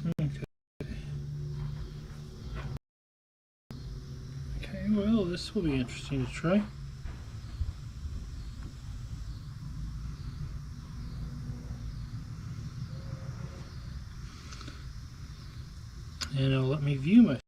Okay. Okay, well, this will be interesting to try. And it'll let me view my.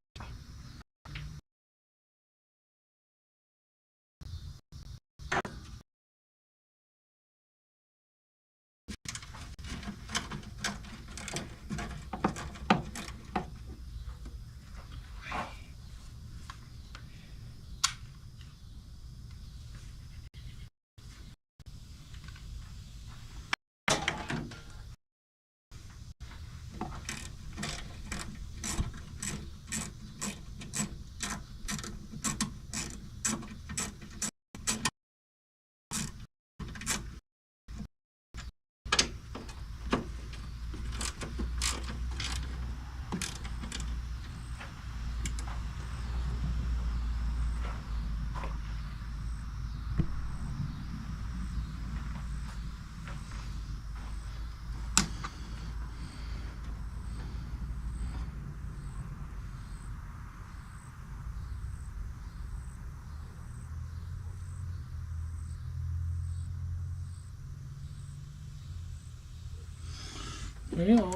Well,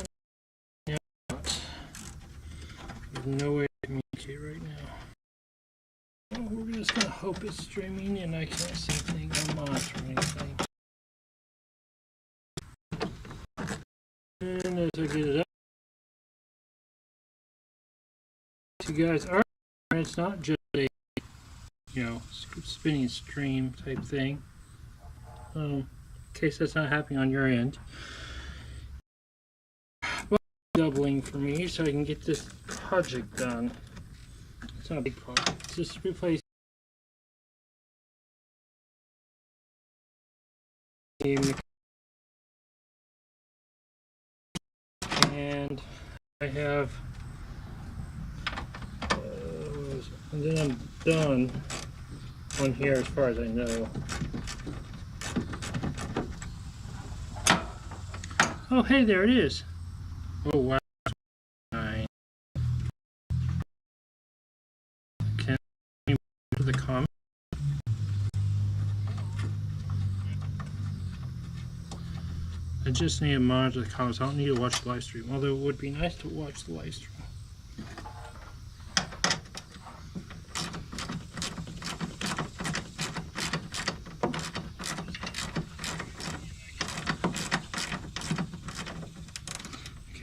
yeah, there's no way to communicate right now. Well, we're just gonna hope it's streaming and I can't see anything or monitor anything. And as I get it up, you guys are. It's not just a spinning stream type thing. In case that's not happening on your end. Well, doubling for me so I can get this project done. It's not a big project. It's just replace and I have and then I'm done on here as far as I know. Oh, hey, there it is. Oh, wow. Can you go to the comment? I just need to monitor the comments. I don't need to watch the live stream, although it would be nice to watch the live stream.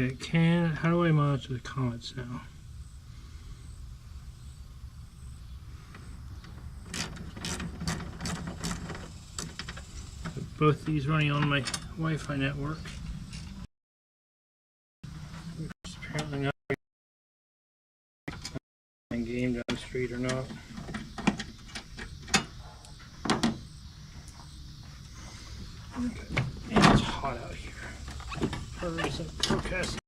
Okay, how do I monitor the comments now? Both these running on my Wi-Fi network. Which is apparently not a game down the street or not. Okay. And it's hot out here. Forecast.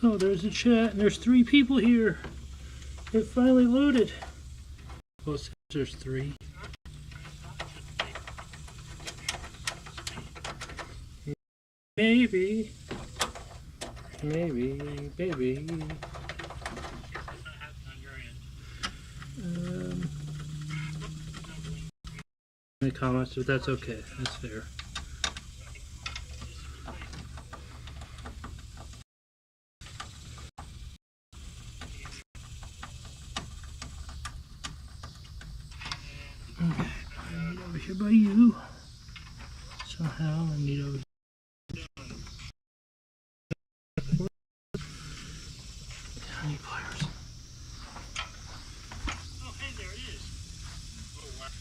Oh, there's a chat, and there's 3 people here. It finally loaded. Well, there's 3. Maybe. In the comments, but that's okay. That's fair. Okay, I need over here by you. Somehow I need over. Honey pliers. Oh, hey, there it is. Oh, wow.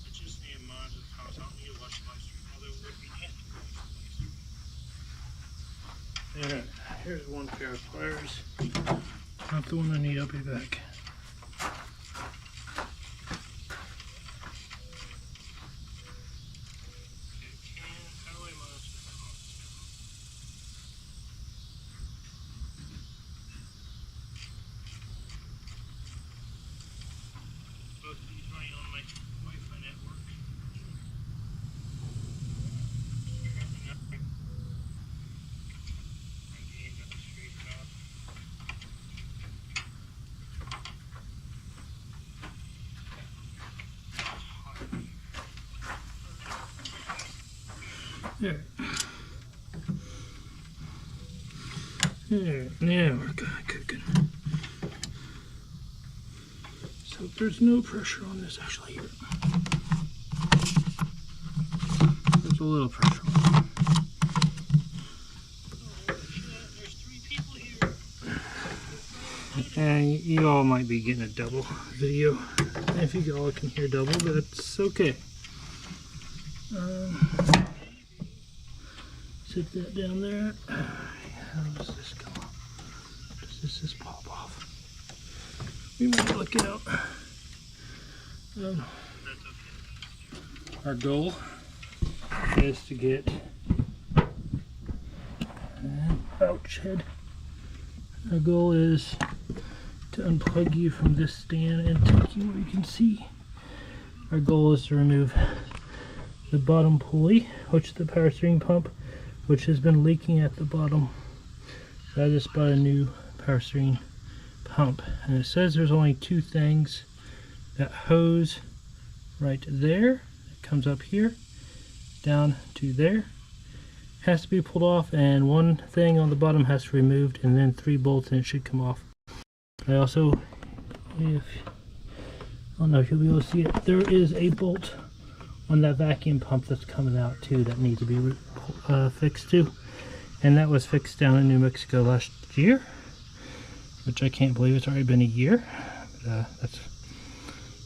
I just need a monitor the comments. I don't need to watch the live stream, although it would be nice to watch the live stream. And here's one pair of pliers. Not the one I need, I'll be back. There. There, now we're cooking. So there's no pressure on this actually here. There's a little pressure on it. There's 3 people here. And you all might be getting a double video. If you all can hear double, that's okay. Sit that down there. How does this go? Does this just pop off? We might look it up. Our goal is to get ouch head. Our goal is to unplug you from this stand and take you where you can see. Our goal is to remove the bottom pulley, which is the power steering pump, which has been leaking at the bottom. So I just bought a new power steering pump, and it says there's only 2 things. That hose right there, it comes up here down to there, has to be pulled off, and 1 thing on the bottom has to be removed, and then 3 bolts and it should come off. I also, I don't know if you'll be able to see it, there is a bolt on that vacuum pump that's coming out too that needs to be fixed too, and that was fixed down in New Mexico last year, which I can't believe it's already been a year, but that's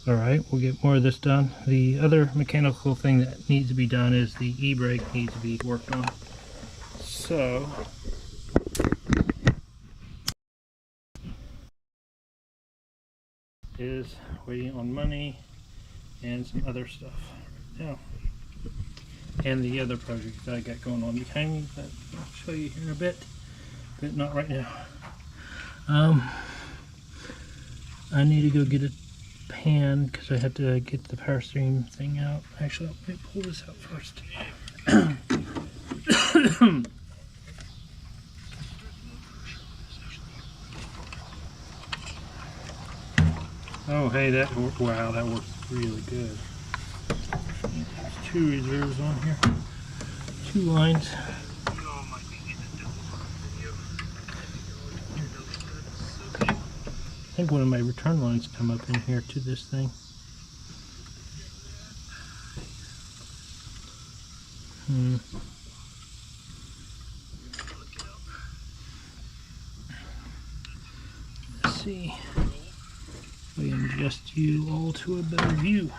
alright. We'll get more of this done. The other mechanical thing that needs to be done is the e-brake needs to be worked on. So is waiting on money and some other stuff right now, and the other project that I got going on behind me that I'll show you here in a bit, but not right now. I need to go get a pan because I had to get the power steering thing out. Actually, let me pull this out first. Oh, hey, that worked. Wow, that works really good. There's 2 reserves on here, 2 lines. I think one of my return lines come up in here to this thing. Let's see. We adjust you all to a better view.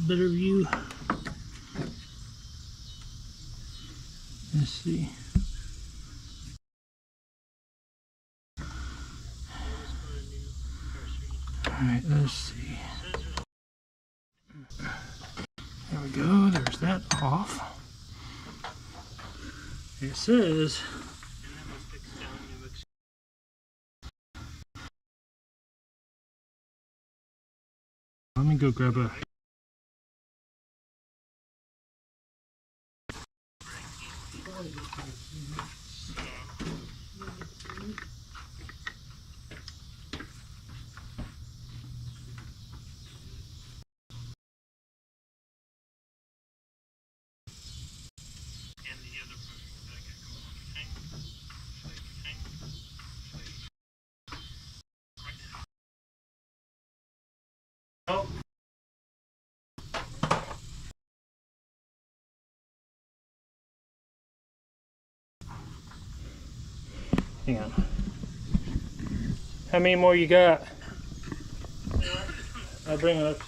Better view. Let's see. Alright, let's see. There we go, there's that off. It says let me go grab a Hang on. How many more you got? I'll bring it up.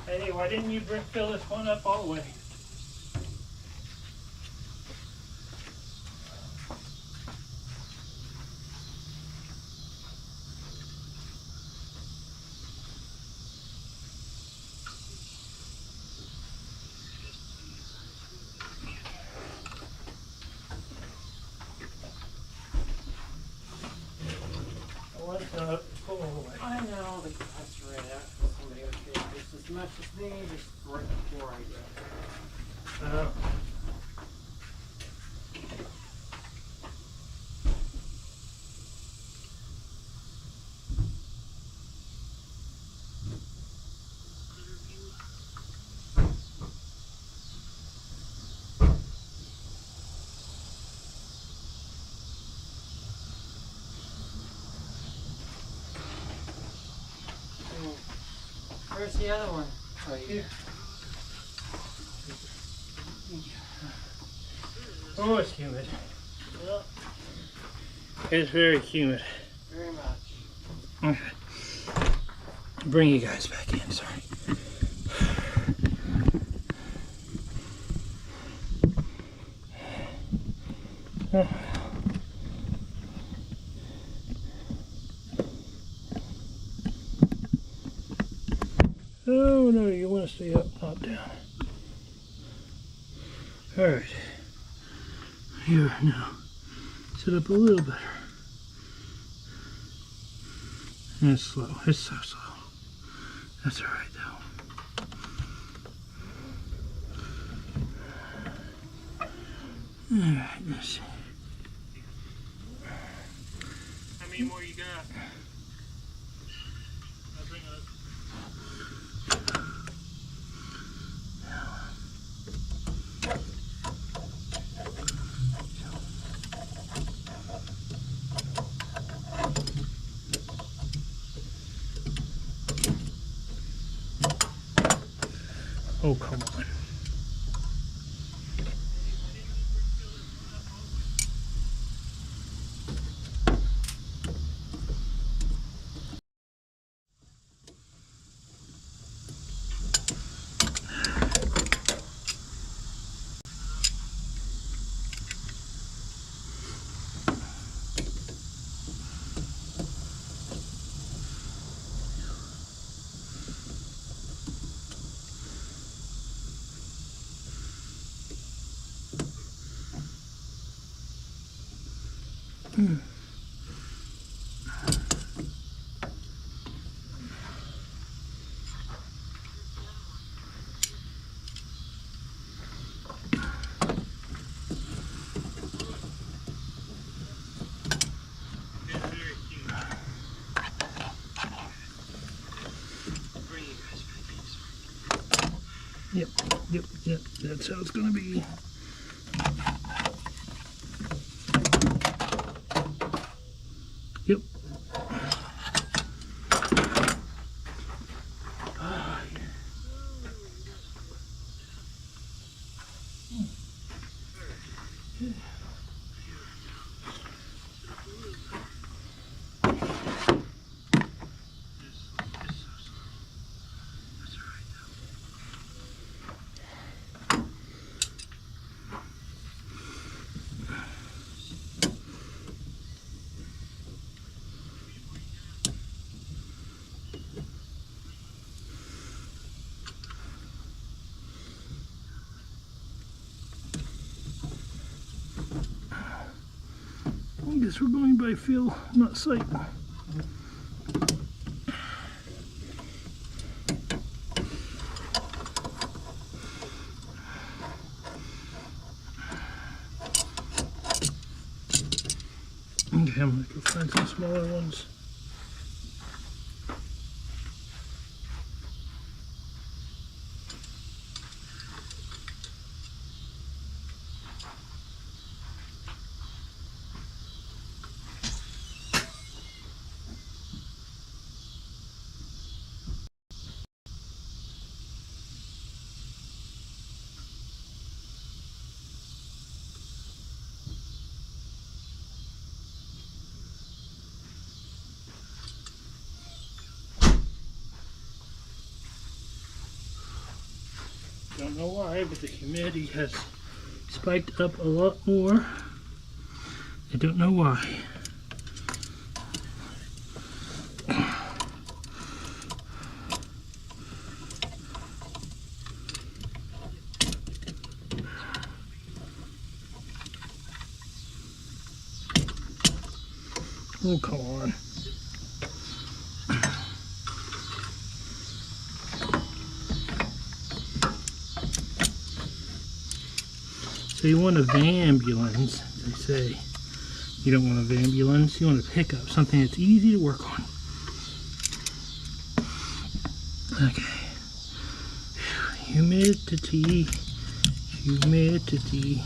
Hey, why didn't you fill this one up all the way? Pull all the way. I know the guys ran out. Somebody else did just as much as me, just right before I did. Where's the other one? Right here. Oh, it's humid. Well, it's very humid. Very much. Okay. Bring you guys back in, sorry. Oh no, you want to stay up, not down. Alright. Here, now. Sit up a little better. And it's slow. It's so slow. That's alright though. Alright, let's see. How many more you got? I'll bring it up. Oh, come on. Yep, that's how it's gonna be. Yep. I guess we're going by feel, not sight. Okay, I'm gonna go find some smaller ones. don't know why, but the humidity has spiked up a lot more. I don't know why. Oh, come on. So you want a ambulance, they say. You don't want a ambulance, you want a pickup, something that's easy to work on. Okay. Humidity, humidity.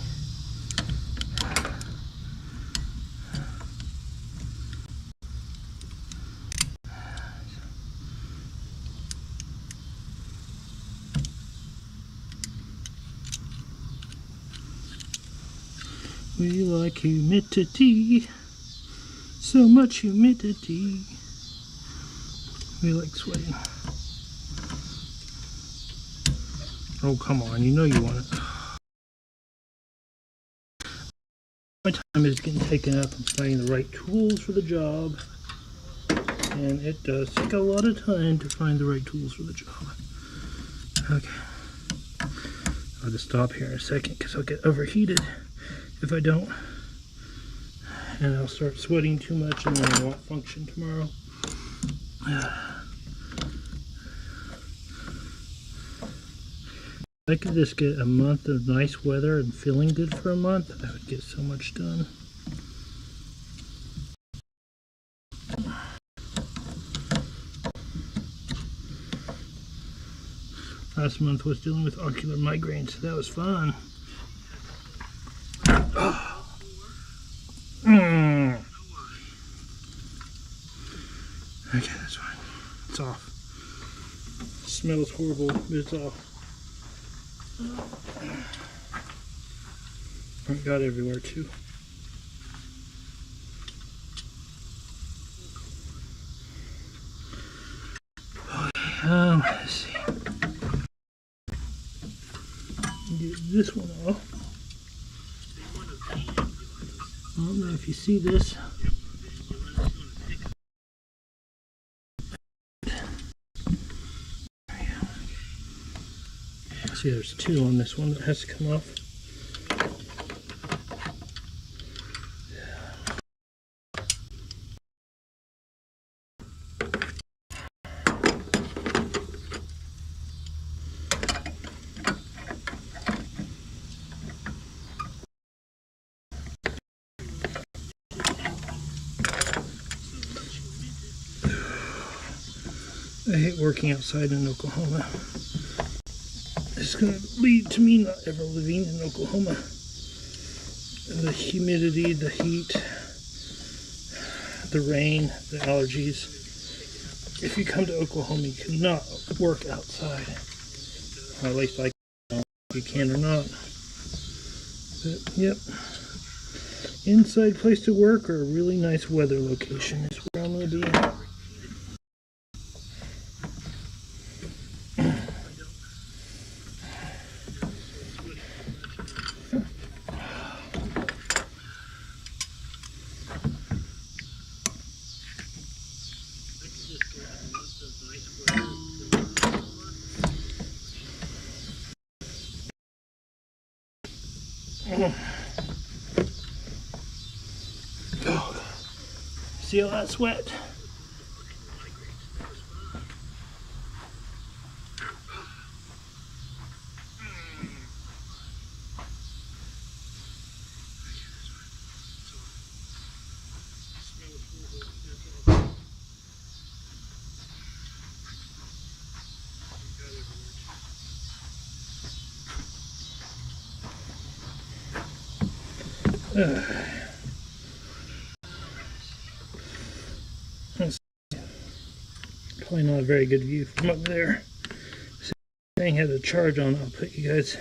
We like humidity, so much humidity. We like sweating. Oh, come on, you know you want it. My time is getting taken up on finding the right tools for the job. And it does take a lot of time to find the right tools for the job. Okay. I'll just stop here in a second because I'll get overheated if I don't. And I'll start sweating too much and then I won't function tomorrow. If I could just get a month of nice weather and feeling good for a month, I would get so much done. Last month was dealing with ocular migraines, so that was fun. Okay, that's fine. It's off. It smells horrible, but it's off. It got everywhere too. Okay, let's see. Get this one off. I don't know if you see this. See, there's two on this one that has to come off. I hate working outside in Oklahoma. It's going to lead to me not ever living in Oklahoma. The humidity, the heat, the rain, the allergies. If you come to Oklahoma, you cannot work outside. Or at least I don't know if you can or not. But, yep. Inside place to work or a really nice weather location is where I'm going to be. See all that sweat? That's probably not a very good view from up there. So if this thing has a charge on, I'll put you guys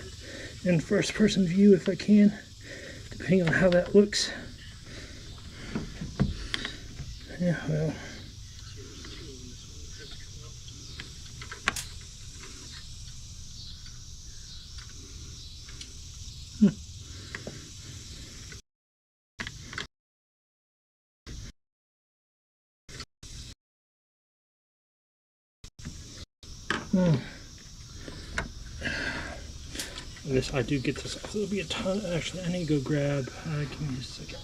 in first person view if I can, depending on how that looks. Yeah, well. This, I do get this off. There'll be a ton. Actually, I need to go grab. Give me just a second.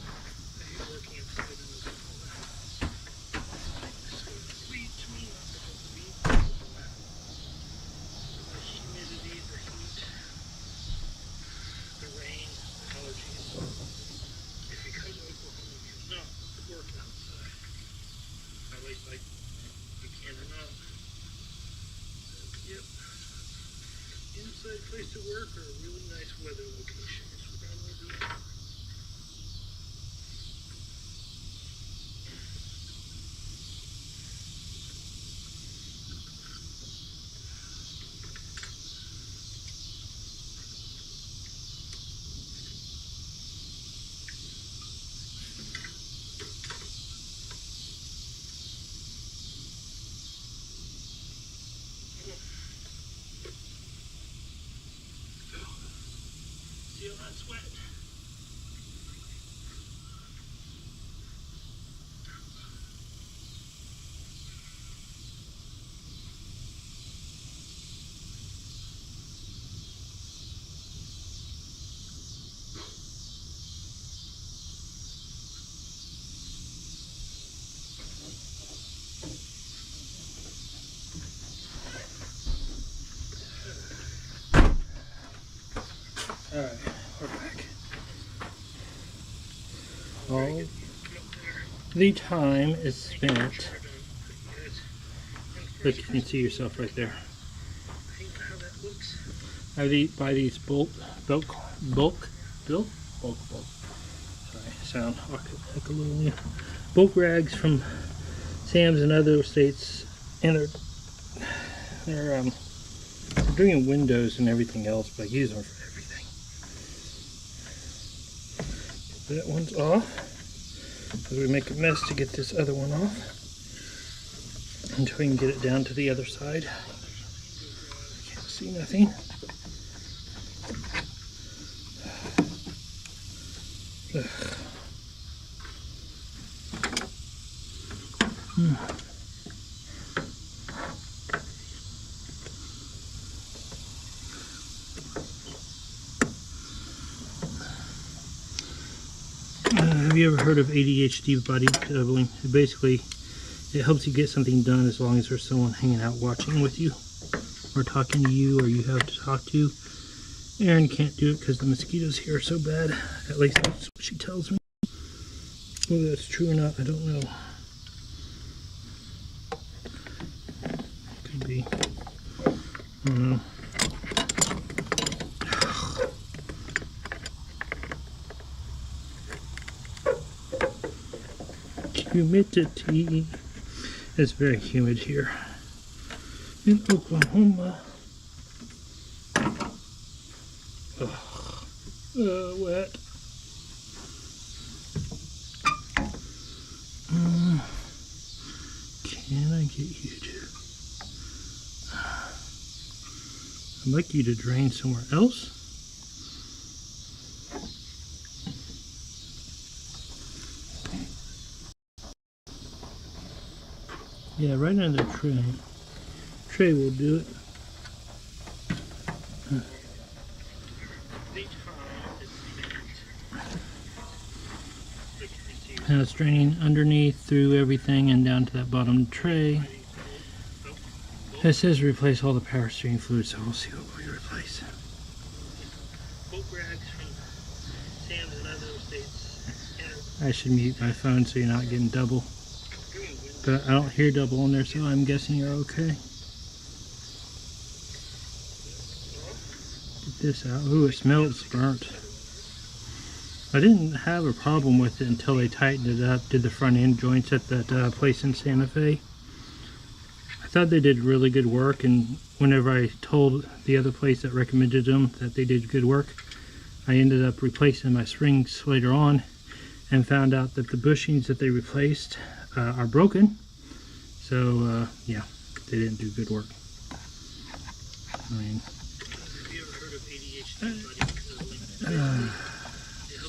Place to work or a really nice weather location is where I will be. See all that sweat? Alright, we're back. All the time is spent. Look, you can see yourself right there. I buy these bulk. Sorry, sound like a little bulk rags from Sam's and other states, and they're doing windows and everything else, but I use them for everything. Get that one's off. As we make a mess to get this other one off until we can get it down to the other side. Can't see nothing. Have you ever heard of ADHD body dubbling? Basically, it helps you get something done as long as there's someone hanging out watching with you or talking to you, or you have to talk to. Erin can't do it because the mosquitoes here are so bad. At least that's what she tells me. Whether that's true or not, I don't know. Could be. I don't know. Humidity. It's very humid here in Oklahoma. Wet. Can I get you to? I'd like you to drain somewhere else. Yeah, right under the tray. Tray will do it. Now it's draining underneath through everything and down to that bottom tray. It says replace all the power steering fluid, so we'll see what we replace. I should mute my phone so you're not getting double. But I don't hear double on there, so I'm guessing you're okay. Get this out. Ooh, it smells burnt. I didn't have a problem with it until they tightened it up, did the front end joints at that place in Santa Fe. I thought they did really good work, and whenever I told the other place that recommended them that they did good work, I ended up replacing my springs later on and found out that the bushings that they replaced are broken. So yeah, they didn't do good work. I mean, have you ever heard of ADHD?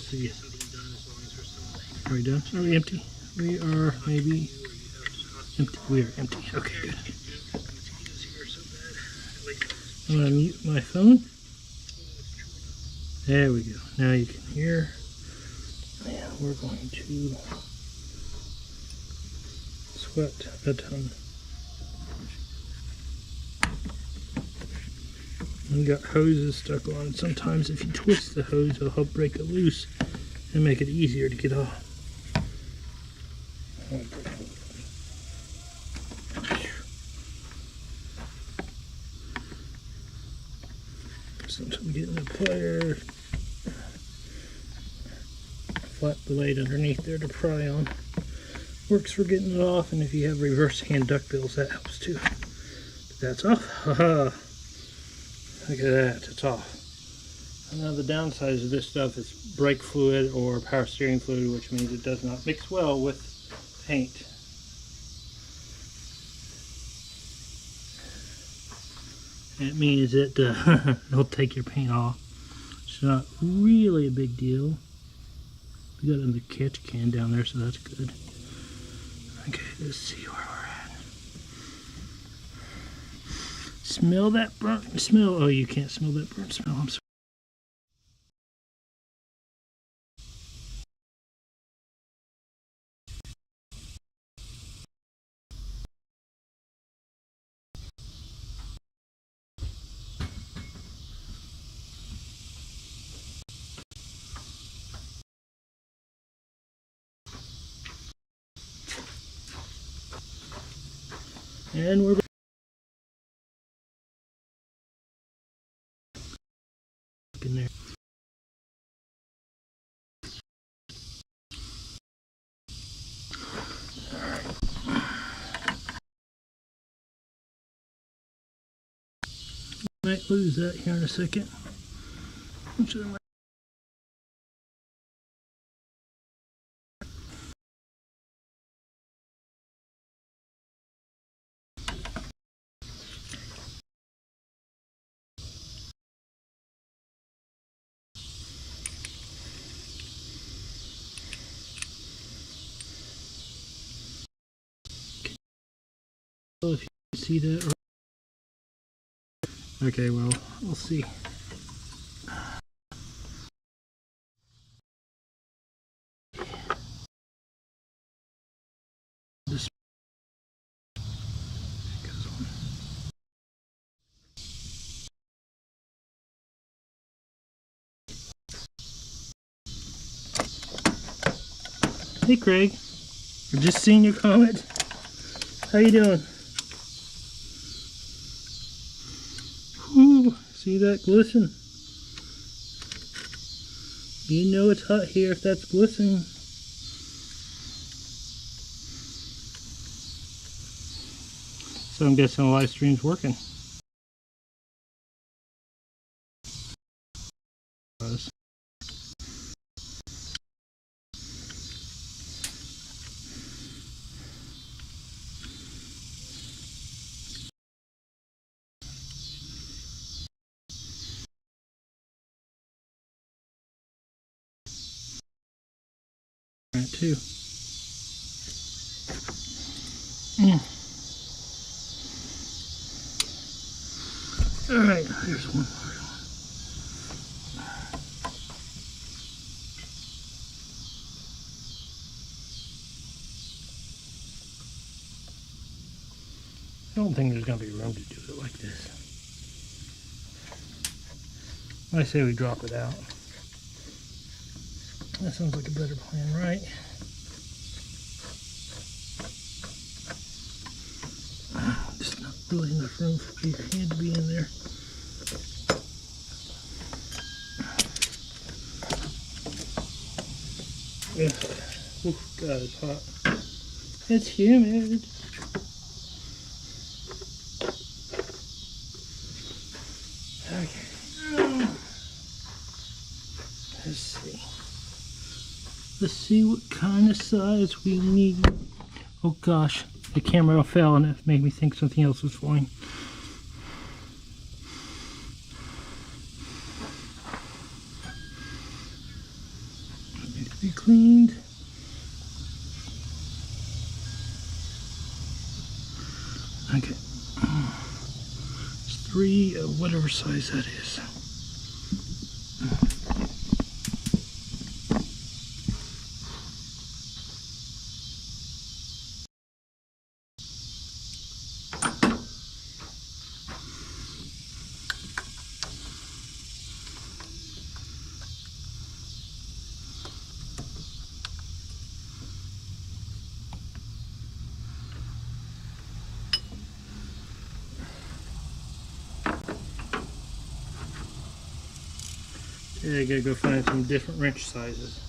See. Are we done? Are we empty? We are maybe empty. We are empty. Okay, good. I'm going to mute my phone. There we go. Now you can hear. And we're going to sweat a ton. We got hoses stuck on. Sometimes if you twist the hose, it'll help break it loose and make it easier to get off. Sometimes getting the pliers, flat blade underneath there to pry on. Works for getting it off, and if you have reverse hand duckbills, that helps too. But that's off. Haha. Look at that, it's off. And now the downsides of this stuff is brake fluid or power steering fluid, which means it does not mix well with paint. It means that it'll take your paint off. It's not really a big deal. We got it in the catch can down there, so that's good. Okay, let's see where we're at. Smell that burnt smell. Oh, you can't smell that burnt smell. I'm sorry. And we're back in there. Might lose that here in a second. If you see that. Okay, well, we'll see. This goes on. Hey, Craig. I've just seen your comment. How you doing? Ooh, see that glisten? You know it's hot here if that's glistening. So I'm guessing the live stream's working. Right, too. All right, there's one more. I don't think there's going to be room to do it like this. I say we drop it out. That sounds like a better plan, right? Just not really enough room for your hand to be in there. Ugh. Oof, God, it's hot. It's humid. Okay. Let's see. Let's see what kind of size we need. Oh gosh, the camera fell and it made me think something else was falling. Need to be cleaned. Okay. Just 3 of whatever size that is. Yeah, I gotta go find some different wrench sizes.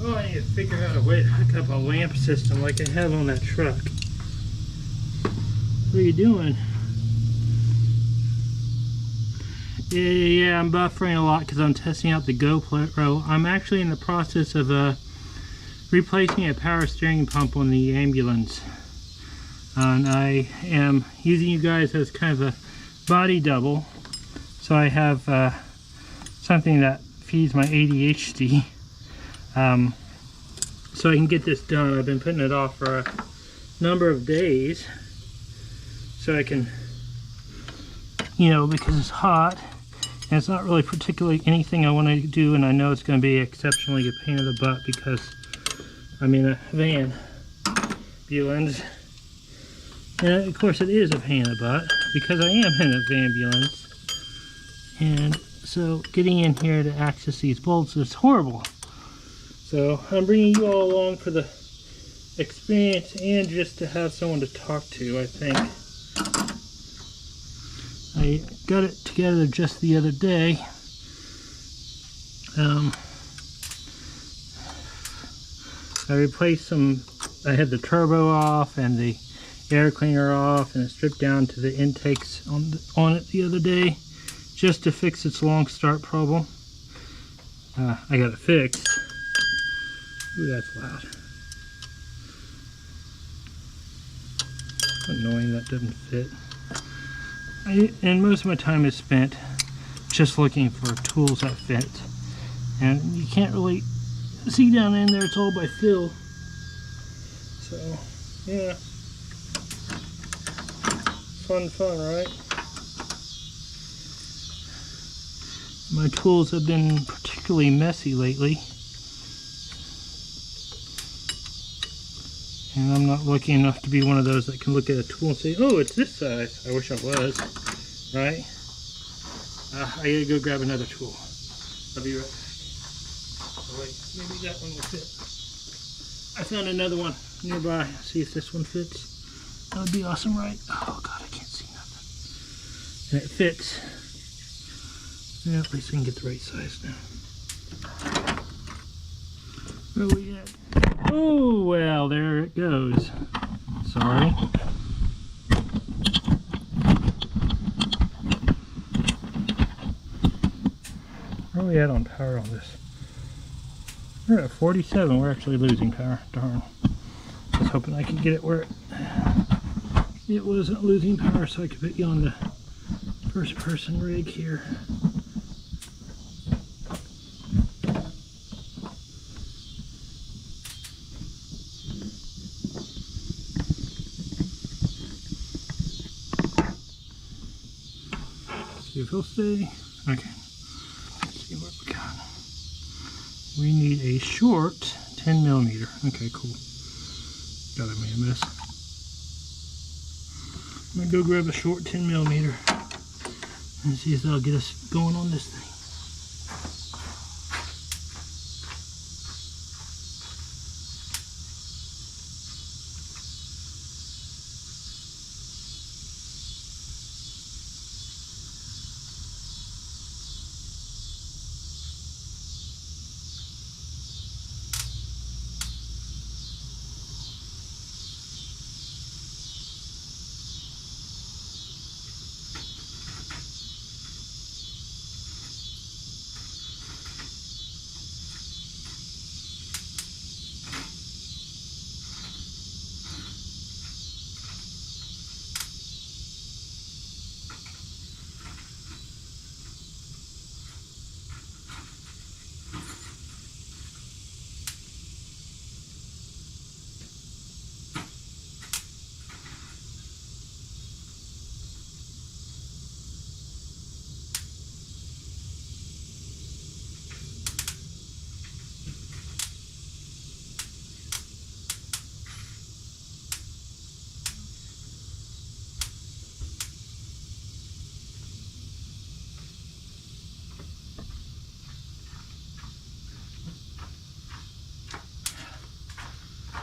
Oh, I need to figure out a way to hook up a lamp system like I have on that truck. What are you doing? Yeah, I'm buffering a lot because I'm testing out the GoPro. I'm actually in the process of replacing a power steering pump on the ambulance. And I am using you guys as kind of a body double. So I have something that feeds my ADHD. So I can get this done. I've been putting it off for a number of days so I can, you know, because it's hot and it's not really particularly anything I want to do, and I know it's going to be exceptionally a pain in the butt because I'm in a van ambulance, and of course it is a pain in the butt because I am in a van ambulance, and so getting in here to access these bolts is horrible. So I'm bringing you all along for the experience and just to have someone to talk to, I think. I got it together just the other day. I replaced some, I had the turbo off and the air cleaner off, and it stripped down to the intakes on it the other day just to fix its long start problem. I got it fixed. Ooh, that's loud. Annoying that doesn't fit. And most of my time is spent just looking for tools that fit. And you can't really see down in there, it's all by feel. So, yeah. Fun, right? My tools have been particularly messy lately. And I'm not lucky enough to be one of those that can look at a tool and say, oh, it's this size. I wish I was, right? I gotta go grab another tool. I'll be right back. Oh wait, maybe that one will fit. I found another one nearby. See if this one fits. That would be awesome, right? Oh God, I can't see nothing. And it fits. Yeah, at least I can get the right size now. Where are we at? Oh, well, there it goes. Sorry. Where are we at on power on this? We're at 47. We're actually losing power. Darn. I was hoping I could get it where it wasn't losing power so I could put you on the first person rig here. See if he'll stay. Okay. Let's see what we got. We need a short 10mm. Okay, cool. God, I made a mess. I'm gonna go grab a short 10mm and see if that'll get us going on this thing.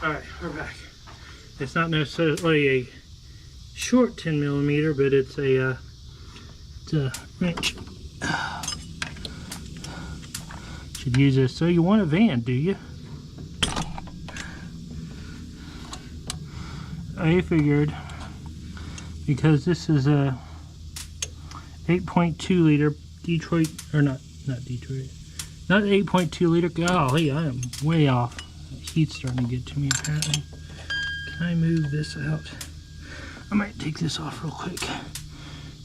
Alright, we're back. It's not necessarily a short 10mm, but it's a wrench. Should use this. So you want a van, do you? I figured, because this is a 8.2 liter Detroit, or not Detroit, not 8.2 liter. Golly, I am way off. Heat's starting to get to me apparently. Can I move this out? I might take this off real quick.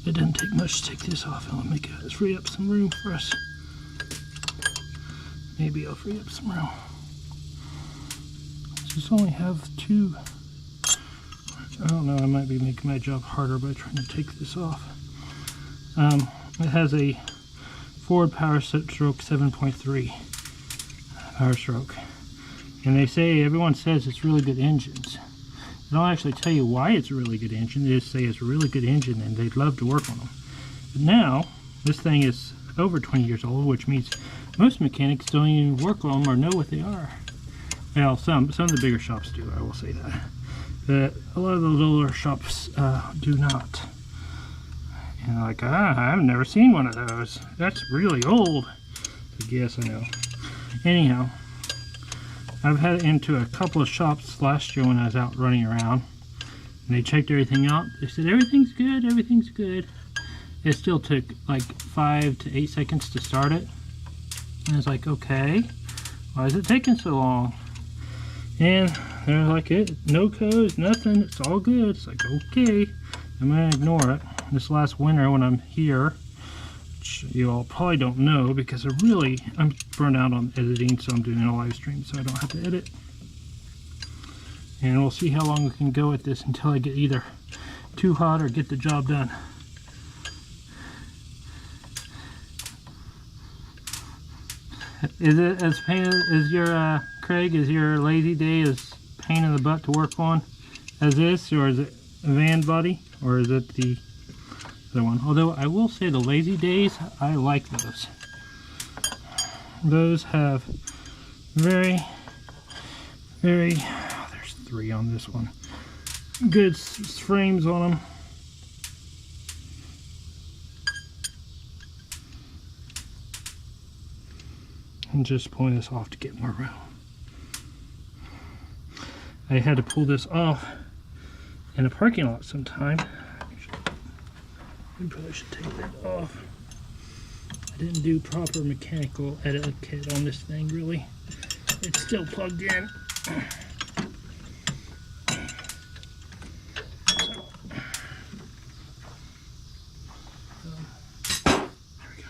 It doesn't take much to take this off, and I'll make it free up some room for us. Maybe I'll free up some room. Just only have two. I don't know, I might be making my job harder by trying to take this off. It has a Ford power stroke 7.3 power stroke. And they say, everyone says it's really good engines. They don't actually tell you why it's a really good engine. They just say it's a really good engine and they'd love to work on them. But now, this thing is over 20 years old, which means most mechanics don't even work on them or know what they are. Well, some of the bigger shops do, I will say that. But a lot of those older shops do not. And like, I've never seen one of those. That's really old. I guess I know. Anyhow, I've had into a couple of shops last year when I was out running around, and they checked everything out. They said everything's good, everything's good. It still took like 5 to 8 seconds to start it. And I was like, okay, why is it taking so long? And they're like, no codes, nothing, it's all good. It's like, okay, I'm gonna ignore it. This last winter when I'm here, which you all probably don't know because I'm burned out on editing, so I'm doing a live stream so I don't have to edit. And we'll see how long we can go with this until I get either too hot or get the job done. Is it as pain as your Craig, is your lazy day as pain in the butt to work on as this, or is it a van body, or is it the other one? Although I will say the lazy days, I like those. Those have very, there's 3 on this one, good frames on them. I'm just pulling this off to get more room. I had to pull this off in a parking lot sometime. I probably should take that off. I didn't do proper mechanical etiquette on this thing, really. It's still plugged in. There we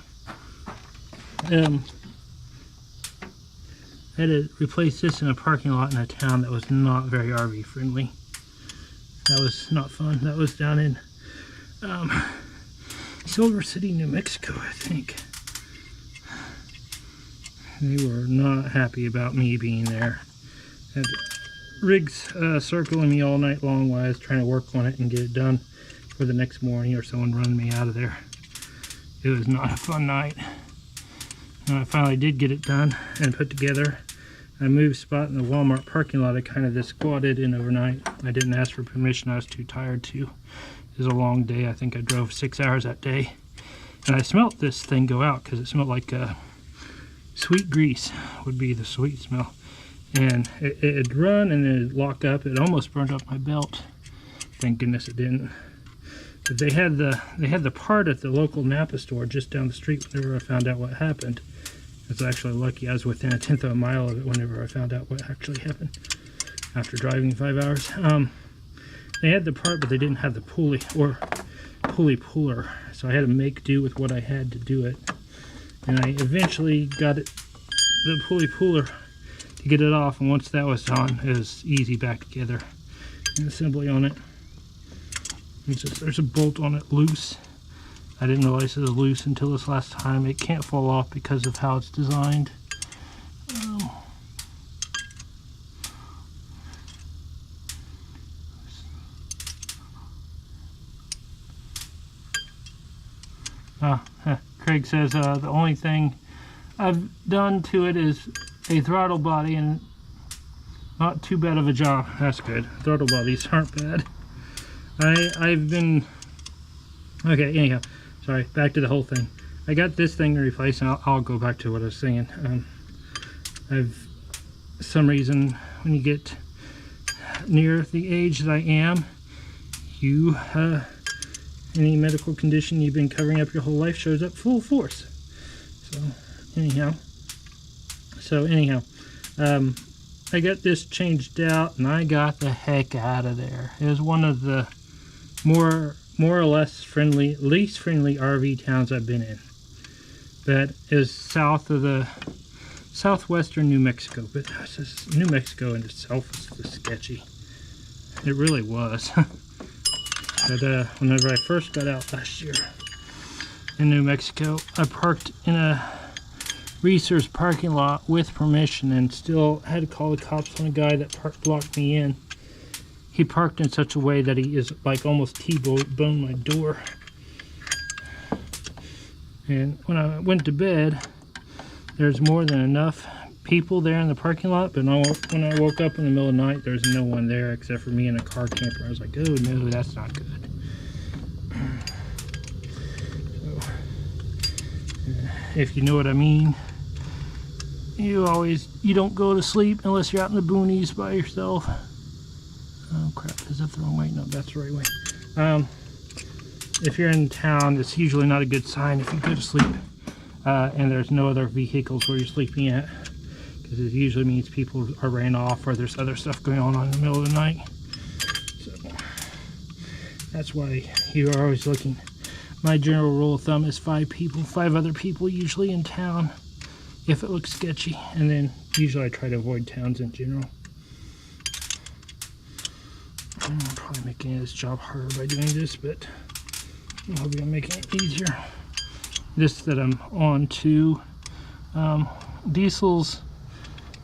go. I had to replace this in a parking lot in a town that was not very RV friendly. That was not fun. That was down in Silver City, New Mexico, I think. They were not happy about me being there. Had rigs circling me all night long while I was trying to work on it and get it done for the next morning, or someone running me out of there. It was not a fun night. And I finally did get it done and put together. I moved spot in the Walmart parking lot. I kind of just squatted in overnight. I didn't ask for permission. I was too tired to. It was a long day. I think I drove 6 hours that day. And I smelt this thing go out because it smelled like sweet grease would be the sweet smell. And it'd run and then it'd lock up. It almost burned up my belt. Thank goodness it didn't. But they had the part at the local Napa store just down the street whenever I found out what happened. I was actually lucky. I was within 1/10 of a mile of it whenever I found out what actually happened after driving 5 hours. They had the part, but they didn't have the pulley or pulley puller. So I had to make do with what I had to do it. And I eventually got it, the pulley puller, to get it off. And once that was on, it was easy back together. And assembly on it. There's a bolt on it loose. I didn't realize it was loose until this last time. It can't fall off because of how it's designed. Craig says the only thing I've done to it is a throttle body, and Not too bad of a job. That's good. Throttle bodies aren't bad. I've been... Okay, anyhow. Sorry, back to the whole thing. I got this thing replaced, and I'll go back to what I was saying. I've... some reason, when you get near the age that I am, you... any medical condition you've been covering up your whole life shows up full force. So anyhow, I got this changed out, and I got the heck out of there. It was one of the more or less friendly, least friendly RV towns I've been in. That is south of the southwestern New Mexico, but New Mexico in itself is just sketchy. It really was. But whenever I first got out last year in New Mexico, I parked in a Reese's parking lot with permission and still had to call the cops on a guy that blocked me in. He parked in such a way that he is like almost T-boned my door. And when I went to bed, there's more than enough people there in the parking lot, but when I woke up in the middle of the night, there's no one there except for me and a car camper. I was like, oh no, that's not good. So, if you know what I mean, you don't go to sleep unless you're out in the boonies by yourself. Oh crap, is that the wrong way? No, that's the right way. If you're in town, it's usually not a good sign if you go to sleep and there's no other vehicles where you're sleeping at, because it usually means people are ran off or there's other stuff going on in the middle of the night. So that's why you are always looking. My general rule of thumb is 5 other people usually in town if it looks sketchy, and then usually I try to avoid towns in general. I'm probably making this job harder by doing this, but I'll be making it easier. This that I'm on to, diesels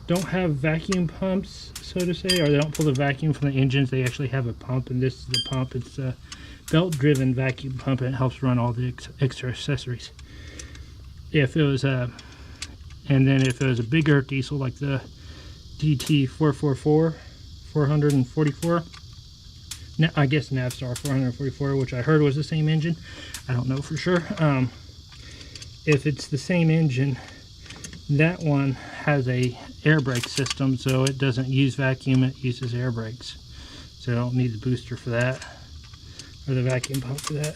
don't have vacuum pumps, so to say, or they don't pull the vacuum from the engines. They actually have a pump, and this is the pump. It's a belt-driven vacuum pump, and it helps run all the extra accessories. If it was a bigger diesel like the DT 444, I guess Navstar 444, which I heard was the same engine. I don't know for sure. If it's the same engine, that one has a air brake system, so it doesn't use vacuum, it uses air brakes. So I don't need the booster for that, or the vacuum pump for that.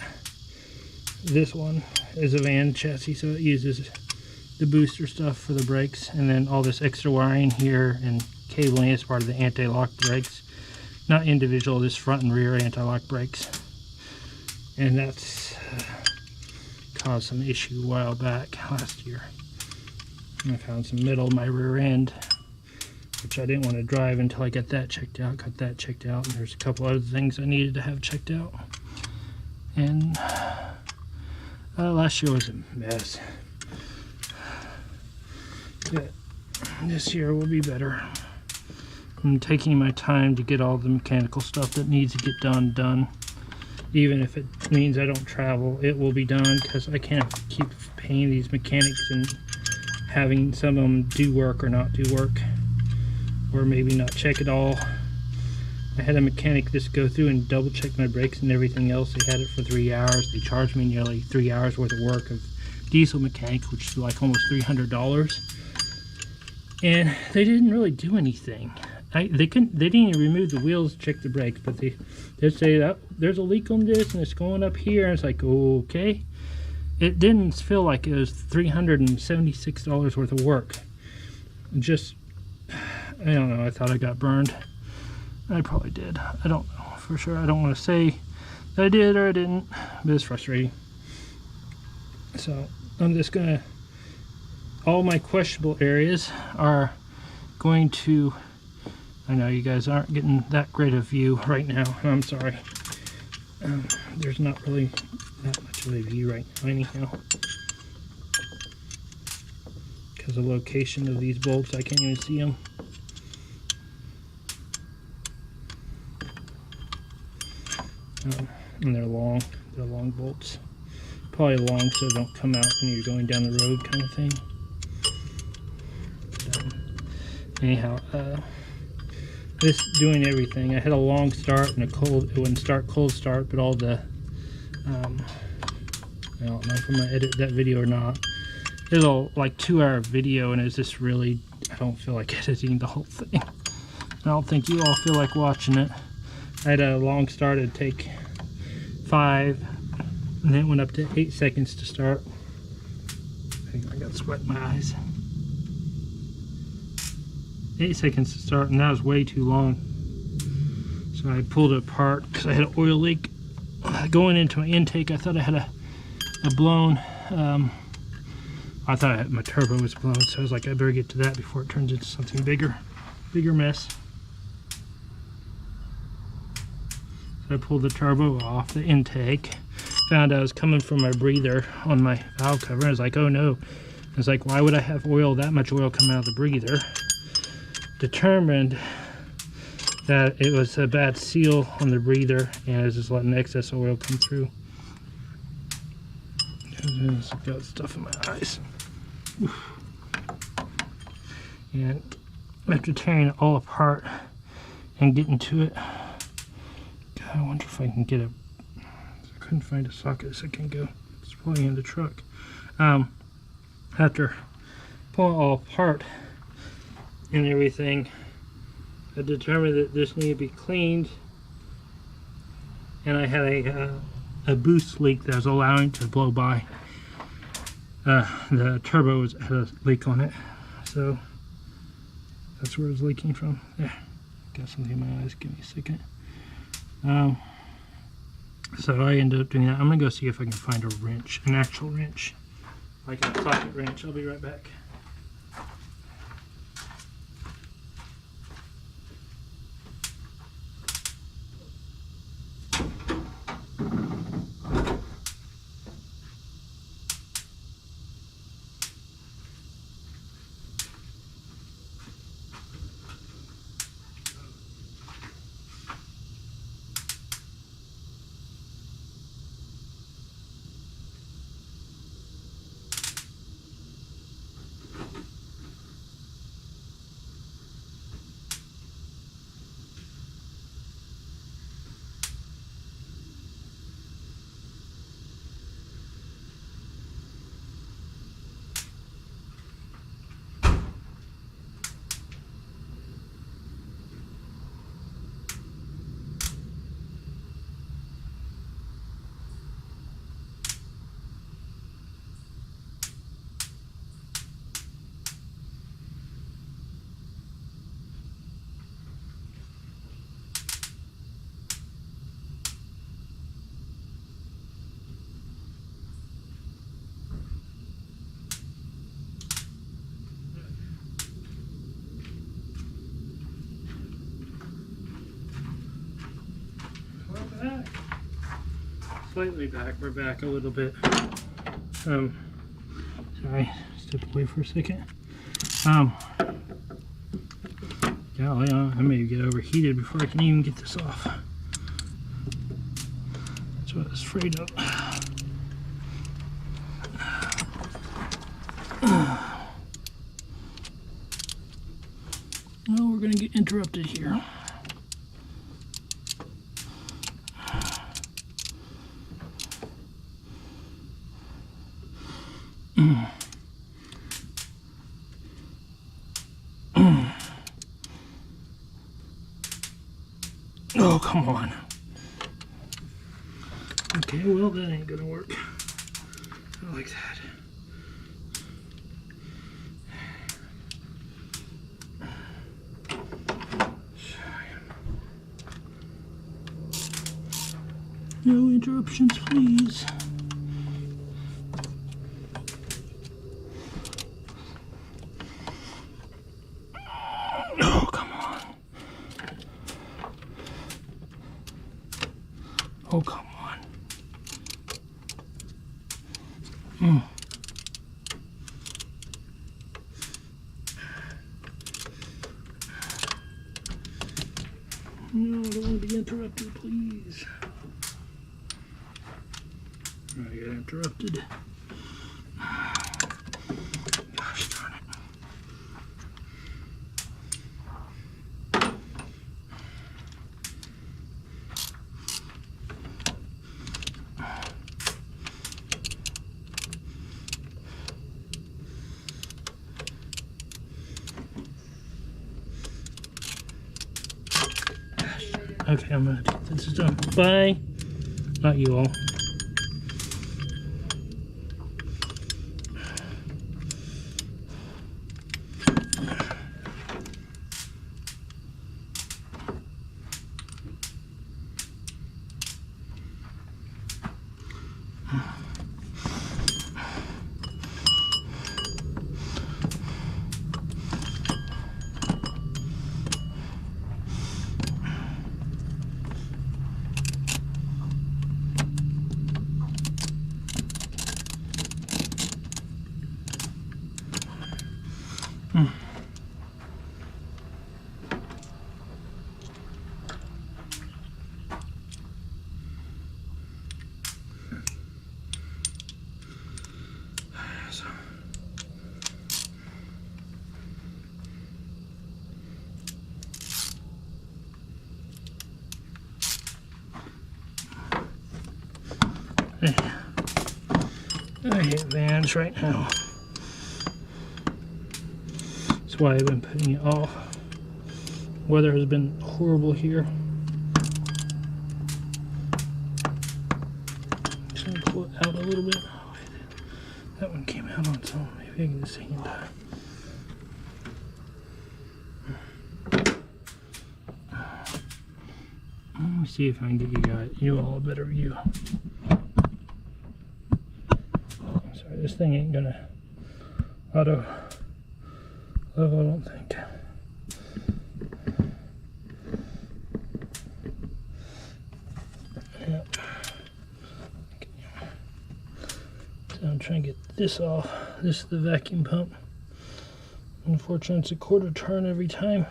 This one is a van chassis, so it uses the booster stuff for the brakes, and then all this extra wiring here and cabling is part of the anti-lock brakes. Not individual, just front and rear anti-lock brakes. And that's caused some issue a while back last year. I found some metal in my rear end, which I didn't want to drive until I got that checked out. Got that checked out, and there's a couple other things I needed to have checked out. And last year was a mess. But this year will be better. I'm taking my time to get all the mechanical stuff that needs to get done. Even if it means I don't travel, it will be done, because I can't keep paying these mechanics and having some of them do work or not do work, or maybe not check at all. I had a mechanic just go through and double check my brakes and everything else. They had it for 3 hours. They charged me nearly 3 hours worth of work of diesel mechanic, which is like almost $300. And they didn't really do anything. They didn't even remove the wheels, check the brakes, but they'd say that there's a leak on this and it's going up here, and it's like, okay. It didn't feel like it was $376 worth of work. Just, I don't know, I thought I got burned. I probably did. I don't know for sure. I don't want to say that I did or I didn't, but it's frustrating. So I'm just gonna, all my questionable areas are going to, I know you guys aren't getting that great a view right now, and I'm sorry. There's not really that much of a view right now anyhow, because of the location of these bolts. I can't even see them. And they're long bolts, probably long so they don't come out when you're going down the road, kind of thing. Anyhow, this doing everything. I had a long start and a cold. It wouldn't start cold start, but all the I don't know if I'm gonna edit that video or not. It's a like 2-hour video, and it's just really, I don't feel like editing the whole thing. I don't think you all feel like watching it. I had a long start. It'd take 5, and then it went up to 8 seconds to start. I got sweat in my eyes. 8 seconds to start, and that was way too long. So I pulled it apart because I had an oil leak going into my intake. I thought I had a blown. I thought my turbo was blown, so I was like, I better get to that before it turns into something bigger mess. So I pulled the turbo off the intake. Found out it was coming from my breather on my valve cover. I was like, oh no. I was like, why would I have oil, that much oil coming out of the breather? Determined that it was a bad seal on the breather, and I was just letting excess oil come through. I've got stuff in my eyes. Oof. And after tearing it all apart and getting to it, God, I wonder if I can get a. I couldn't find a socket so I can go. It's probably in the truck. After pulling it all apart and everything, I determined that this needed to be cleaned, and I had a boost leak that was allowing it to blow by. The turbo had a leak on it, so that's where it was leaking from. There, got something in my eyes. Give me a second. So I ended up doing that. I'm gonna go see if I can find a wrench, an actual wrench, like a socket wrench. I'll be right back. Back. Slightly back. We're back a little bit. Sorry, step away for a second. Golly, I may get overheated before I can even get this off. That's what I was afraid of. Oh, we're gonna get interrupted here. Oh, come on. Okay, well, that ain't gonna work. Not like that. No interruptions, please. Oh, come on. Oh, come on. No, I don't want to be interrupted, please. I got interrupted. Gosh darn it. Okay, I'm gonna take this done. Bye. Not you all. I hate vans right now. That's why I've been putting it off. Weather has been horrible here. Just gonna pull it out a little bit. Oh, that one came out on some. Maybe I can just hand tie. Let me see if I can get you all a better view. Sorry, this thing ain't gonna auto level, I don't think. Yep. So I'm trying to get this off. This is the vacuum pump. Unfortunately, it's a quarter turn every time.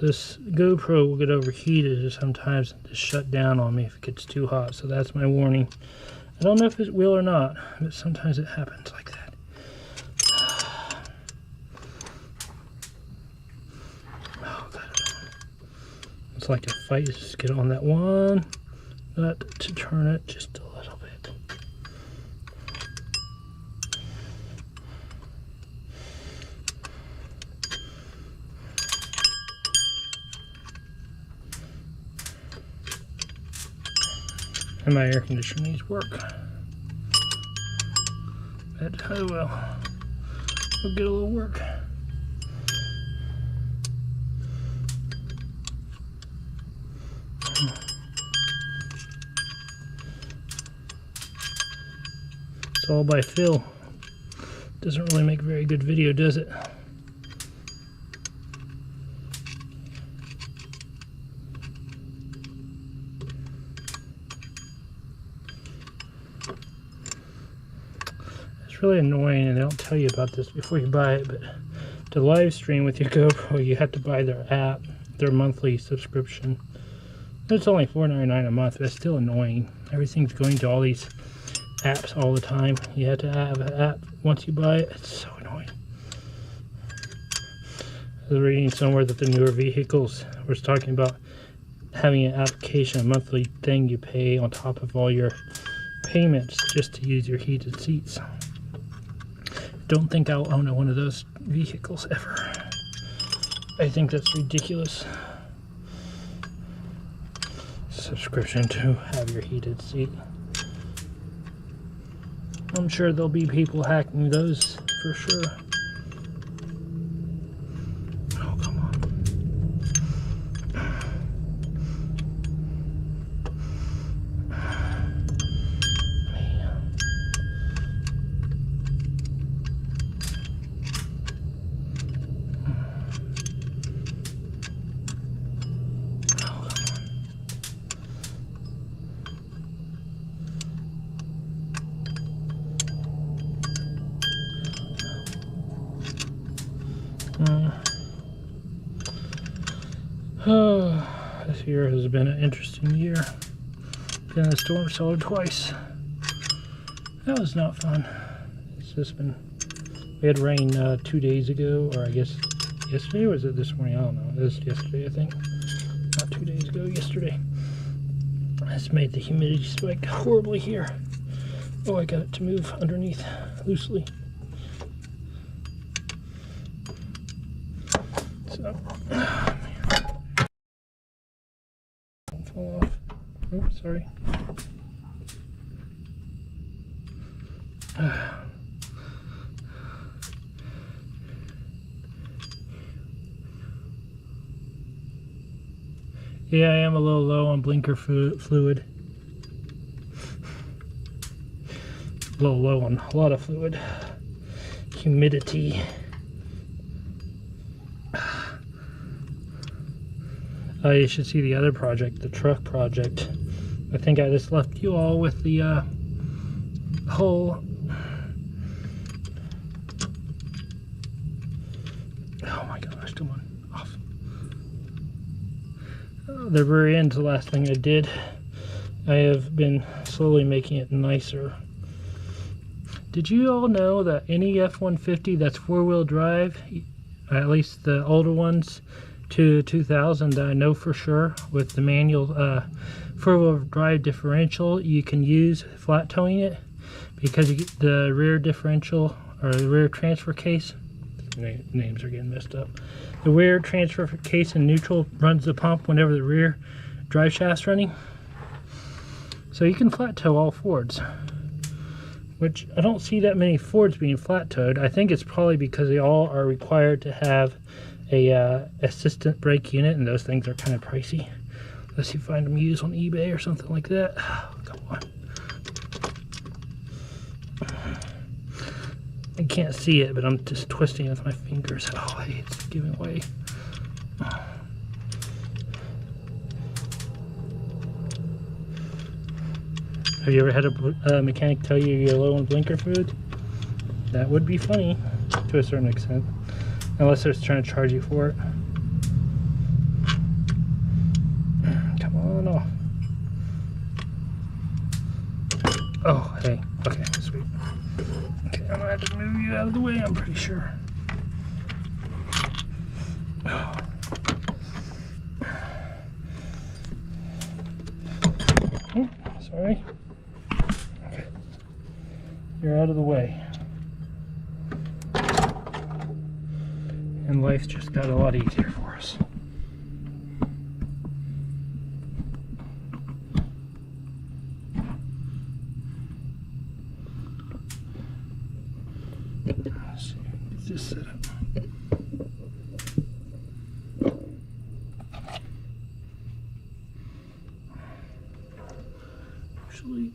This GoPro will get overheated and sometimes just shut down on me if it gets too hot, so that's my warning. I don't know if it will or not, but sometimes it happens like that. Oh, God. It's like a fight. Just get on that one nut to turn it just a little bit. And my air conditioner needs work. But oh well. We'll get a little work. It's all by feel. Doesn't really make a very good video, does it? Really annoying, and they don't tell you about this before you buy it, but to live stream with your GoPro you have to buy their app, their monthly subscription. It's only $4.99 a month, but it's still annoying. Everything's going to all these apps all the time. You have to have an app once you buy it. It's so annoying. I was reading somewhere that the newer vehicles was talking about having an application, a monthly thing you pay on top of all your payments just to use your heated seats. Don't think I'll own one of those vehicles ever. I think that's ridiculous. Subscription to have your heated seat. I'm sure there'll be people hacking those for sure. Oh, come on. This year has been an interesting year. Been in a storm cellar twice. That was not fun. It's just been We had rain 2 days ago, or I guess yesterday, or was it this morning? I don't know. It was yesterday, I think. Not 2 days ago, yesterday. This made the humidity spike horribly here. Oh, I got it to move underneath loosely. So, don't fall off. Oh, sorry. Yeah, I am a little low on blinker fluid. A little low on a lot of fluid. Humidity. You should see the other project, the truck project. I think I just left you all with the whole... Oh my gosh, come on, off. The rear end's the last thing I did. I have been slowly making it nicer. Did you all know that any F-150 that's four-wheel drive, at least the older ones to 2000 that I know for sure, with the manual four-wheel drive differential, you can use flat towing it because you get the rear differential or the rear transfer case. Names are getting messed up. The rear transfer case in neutral runs the pump whenever the rear drive shaft's running. So you can flat tow all Fords, which I don't see that many Fords being flat towed. I think it's probably because they all are required to have a assistant brake unit, and those things are kind of pricey. Unless you find them used on eBay or something like that. Come on. I can't see it, but I'm just twisting it with my fingers. Oh, hey, it's giving way. Have you ever had a mechanic tell you you're low on blinker fluid? That would be funny to a certain extent, unless they're trying to charge you for it. Come on off. Oh, hey. Okay, sweet. Okay, I'm gonna have to move you out of the way, I'm pretty sure. Oh. Oh, sorry. Okay. You're out of the way. And life just got a lot easier for us. Let's see, get this set up. Actually,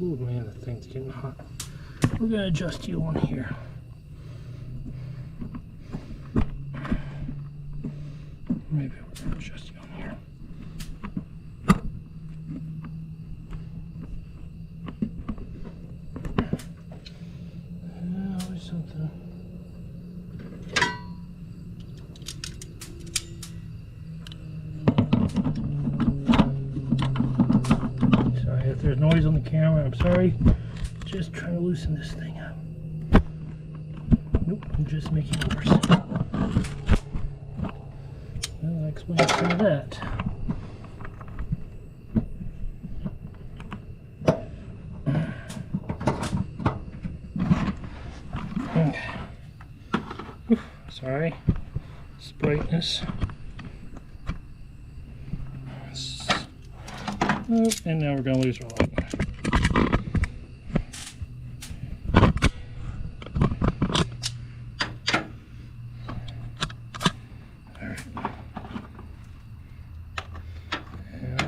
oh man, the thing's getting hot. We're going to adjust you on here. Maybe we're going to adjust you on here. Always something. Sorry if there's noise on the camera, I'm sorry. Just trying to loosen this thing up. Nope, I'm just making it worse. Well, that explains some of that. Okay. Whew, sorry. It's brightness. Oh, and now we're going to lose our light.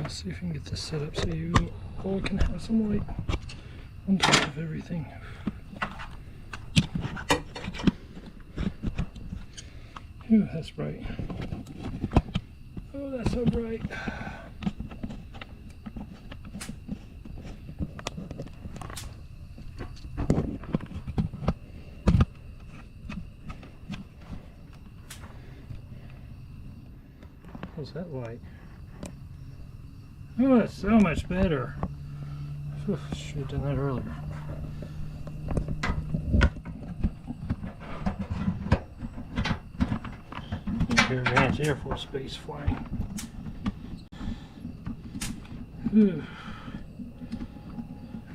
See if we can get this set up so you all can have some light on top of everything. Ooh, that's bright. Oh, that's so bright. What's that light? Oh, that's so much better. Should have done that earlier. Air Advanced Air Force Base flying.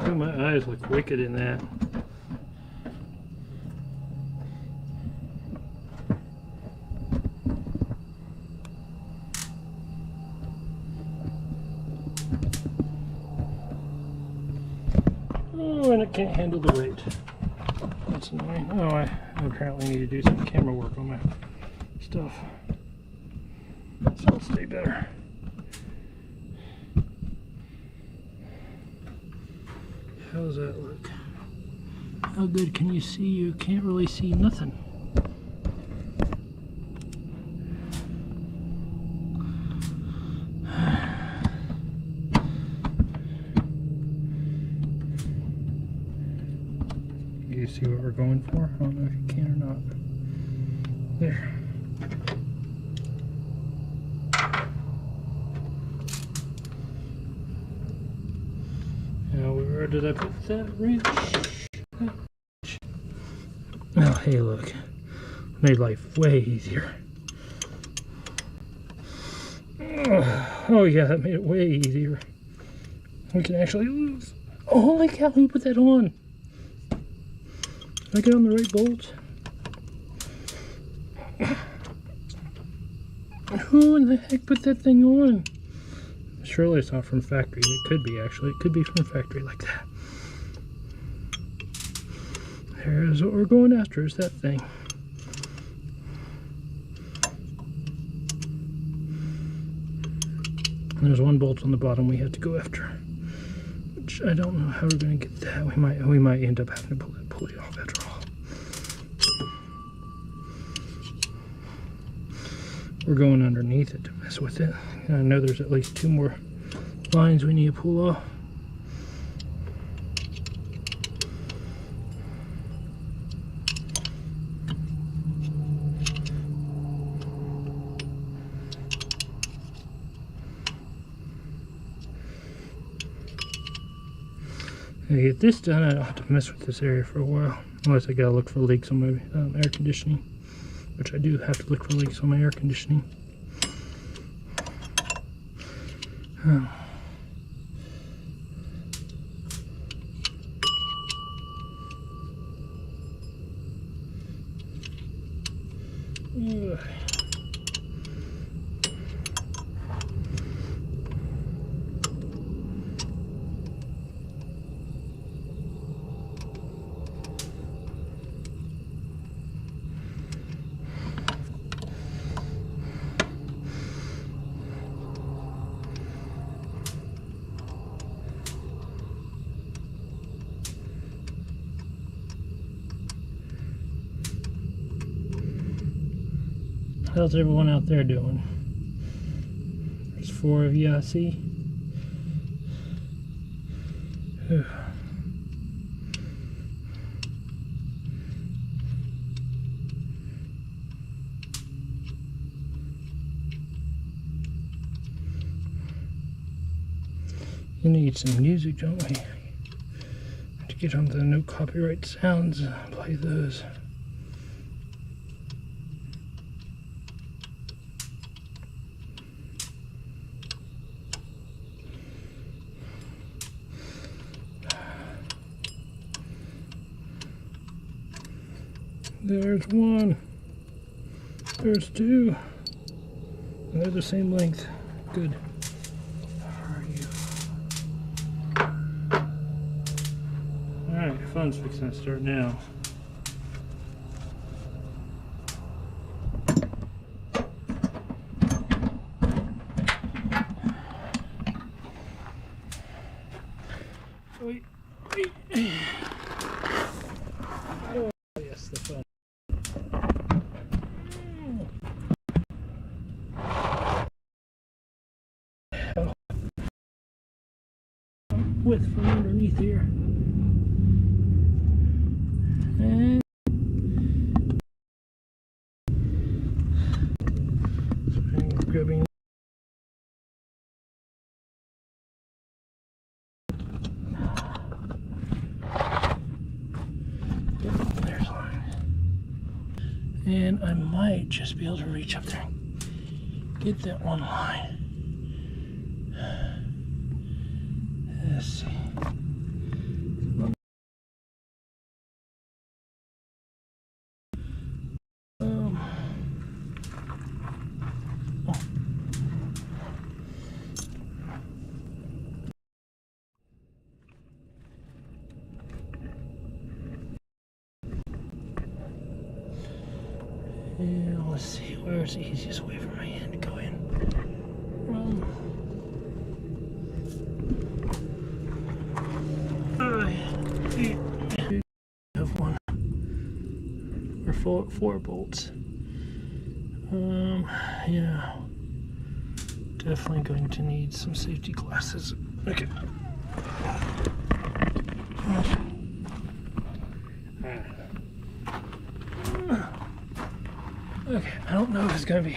Oh, my eyes look wicked in that. Oh, and it can't handle the weight. That's annoying. Oh, I apparently need to do some camera work on my stuff. So it'll stay better. How does that look? How good can you see? You can't really see nothing. You see what we're going for? I don't know if you can or not. There. Now, where did I put that wrench? Oh, hey, look. Made life way easier. Oh, yeah, that made it way easier. We can actually lose. Oh, holy cow, who put that on? Did I get on the right bolt? Who in the heck put that thing on? Surely it's not from factory. It could be, actually. It could be from factory like that. There's what we're going after, is that thing. And there's one bolt on the bottom we have to go after. Which I don't know how we're going to get that. We might end up having to pull that pulley off after all. We're going underneath it to mess with it. And I know there's at least 2 more lines we need to pull off. To get this done, I don't have to mess with this area for a while. Unless I gotta look for leaks on my air conditioning. Which I do have to look for leaks on my air conditioning. Oh. Ugh. How's everyone out there doing? There's 4 of you, I see. Whew. We need some music, don't we? To get on the no copyright sounds, play those. There's 1. There's 2. And they're the same length. Good. How are you? Alright, fun's fixing to start now. Wait. Oh, yes, the fun. Width from underneath here. And grabbing And I might just be able to reach up there and get that one line. Let's see. Yeah, let's see, where's the easiest way for my hand to go in? I have one or four bolts. Yeah, definitely going to need some safety glasses. Okay. Okay, I don't know if it's going to be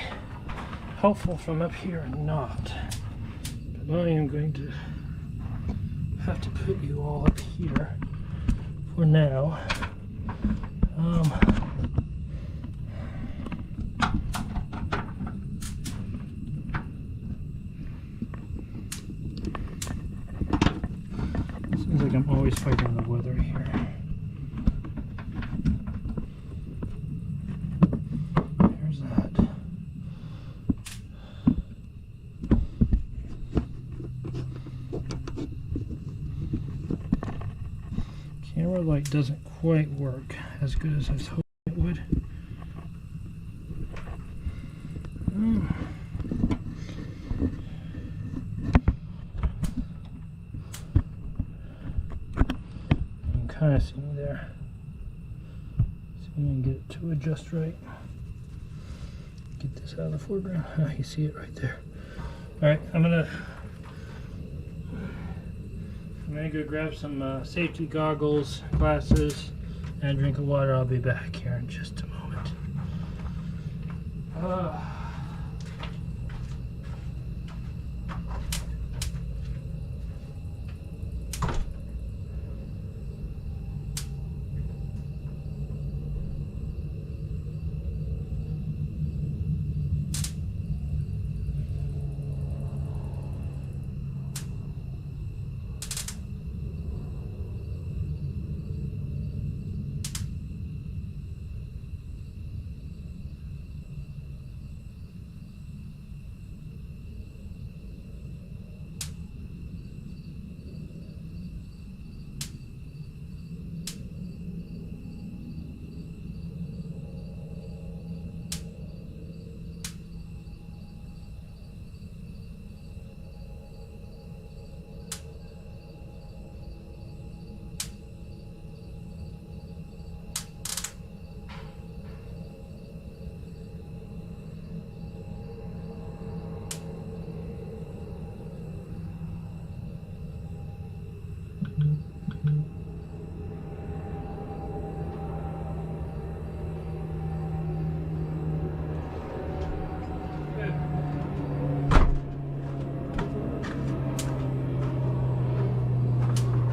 helpful from up here or not, but I am going to have to put you all up here for now. Seems like I'm always fighting the weather here. There's that. Camera light doesn't quite work as good as I was hoping it would. I'm kind of seeing there. See if I can get it to adjust right. Get this out of the foreground. You see it right there. Alright, I'm gonna go grab some safety goggles, glasses, and a drink of water. I'll be back here in just a moment.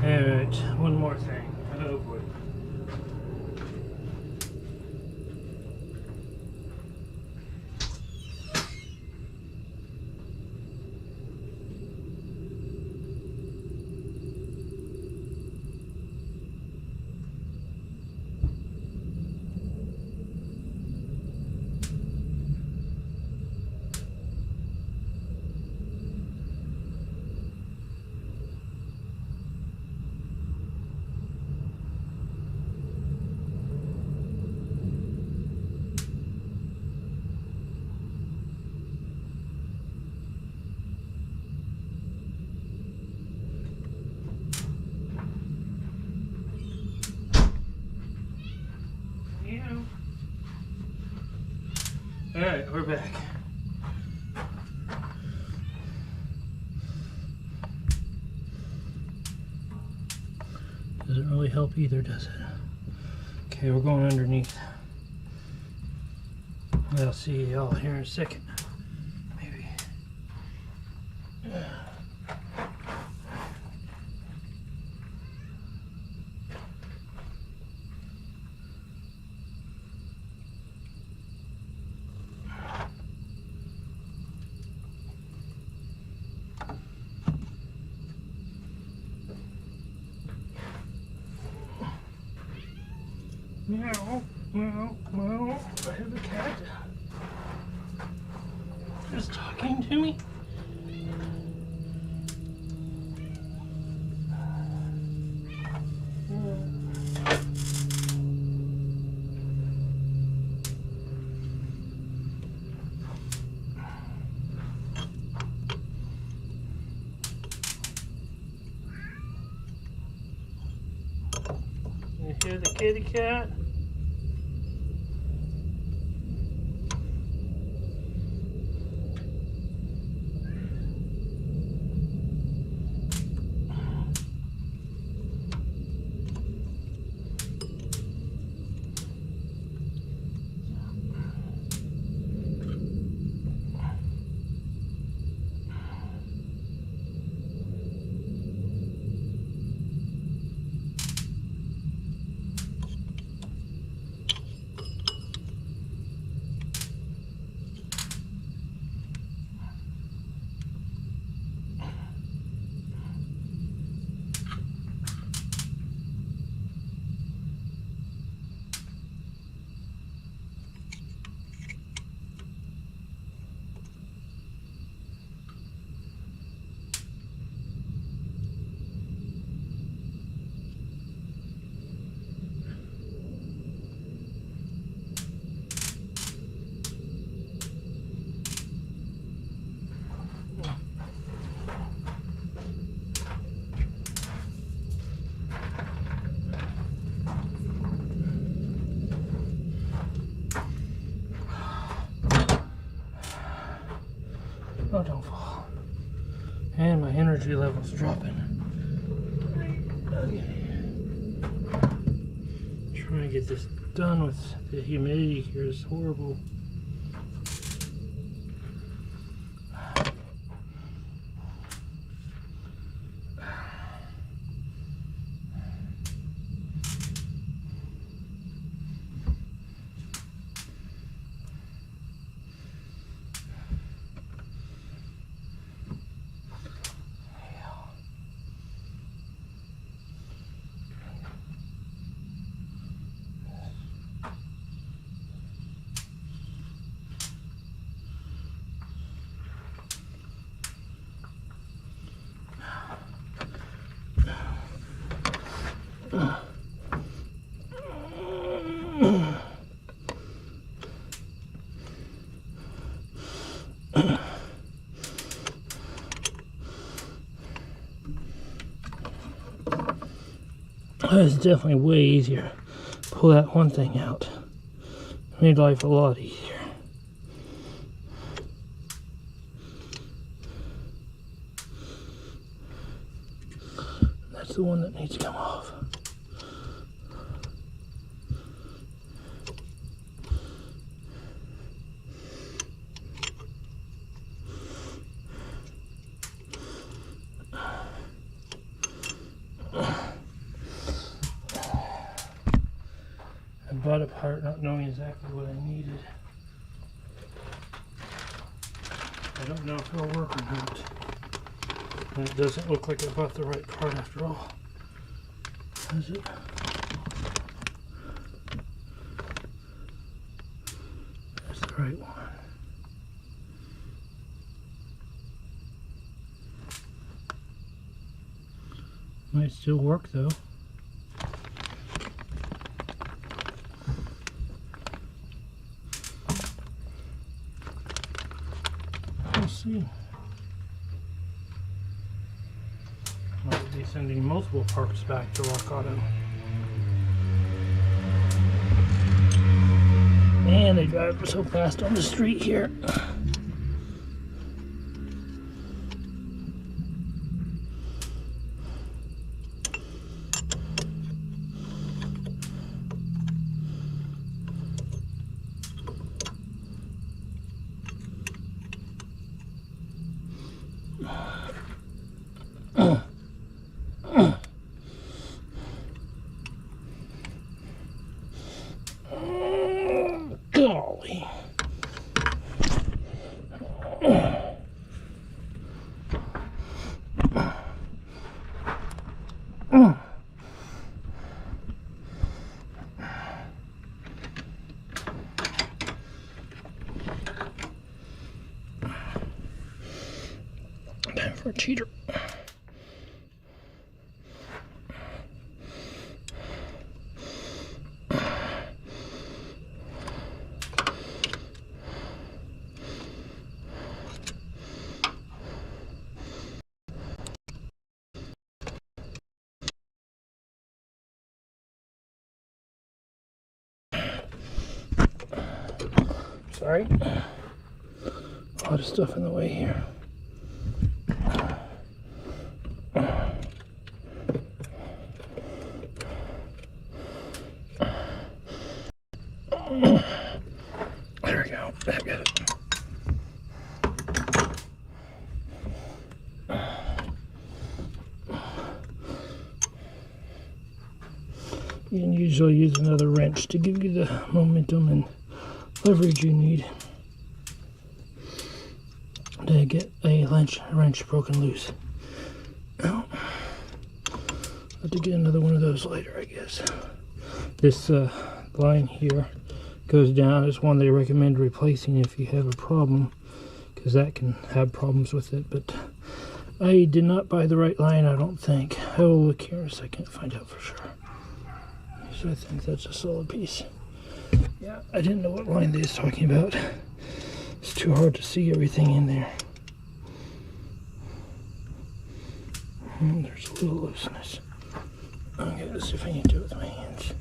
Alright, one more thing. Oh boy. Alright, we're back. Doesn't really help either, does it? Okay, we're going underneath. I'll see y'all here in a second. Maybe. Meow, meow, meow. I have a cat just talking to me. You hear the kitty cat? Oh, don't fall. And my energy level's dropping. Okay. Trying to get this done with the humidity here is horrible. It's definitely way easier. Pull that one thing out. Made life a lot easier. That's the one that needs to come off. I bought a part not knowing exactly what I needed. I don't know if it'll work or not. And it doesn't look like I bought the right part after all. Does it? That's the right one. Might still work though. We'll see. Might be sending multiple parts back to Rock Auto. Man, they drive so fast on the street here. Golly. right? A lot of stuff in the way here. There we go. I got it. You can usually use another wrench to give you the momentum and leverage you need to get a wrench broken loose. Now, I'll have to get another one of those later, I guess. This line here goes down. It's one they recommend replacing if you have a problem, because that can have problems with it. But I did not buy the right line, I don't think. I will look here in a second to find out for sure. So I think that's a solid piece. Yeah, I didn't know what line they was talking about. It's too hard to see everything in there. There's a little looseness. Okay, let's see if I can do it with my hands.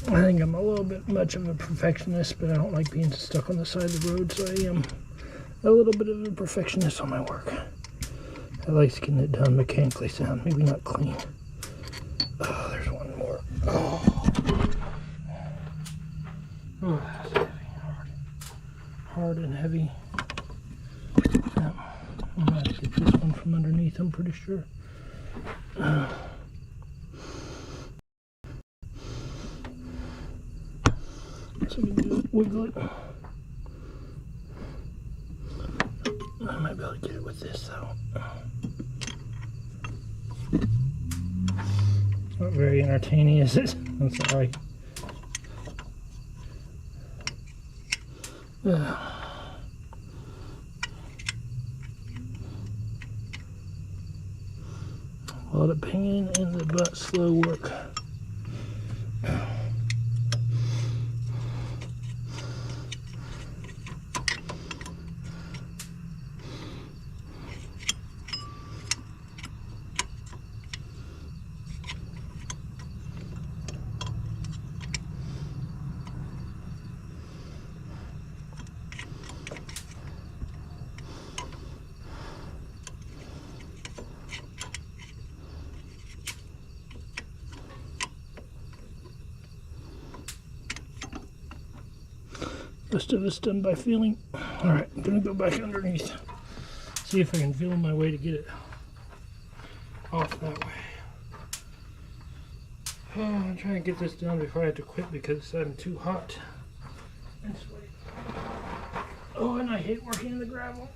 I think I'm a little bit much of a perfectionist, but I don't like being stuck on the side of the road, so I am a little bit of a perfectionist on my work. I like getting it done mechanically sound, maybe not clean. Oh, there's one more. Oh, that's heavy. Hard and heavy. Yeah, I'm gonna have to get this one from underneath, I'm pretty sure. So we can do it, wiggle it. I might be able to get it with this though. Not very entertaining, is it? I'm sorry. A lot of pain in the butt, slow work. Rest of it's done by feeling. Alright, I'm gonna go back underneath. See if I can feel my way to get it off that way. Oh, I'm trying to get this done before I have to quit because I'm too hot and sweaty. Oh, and I hate working in the gravel.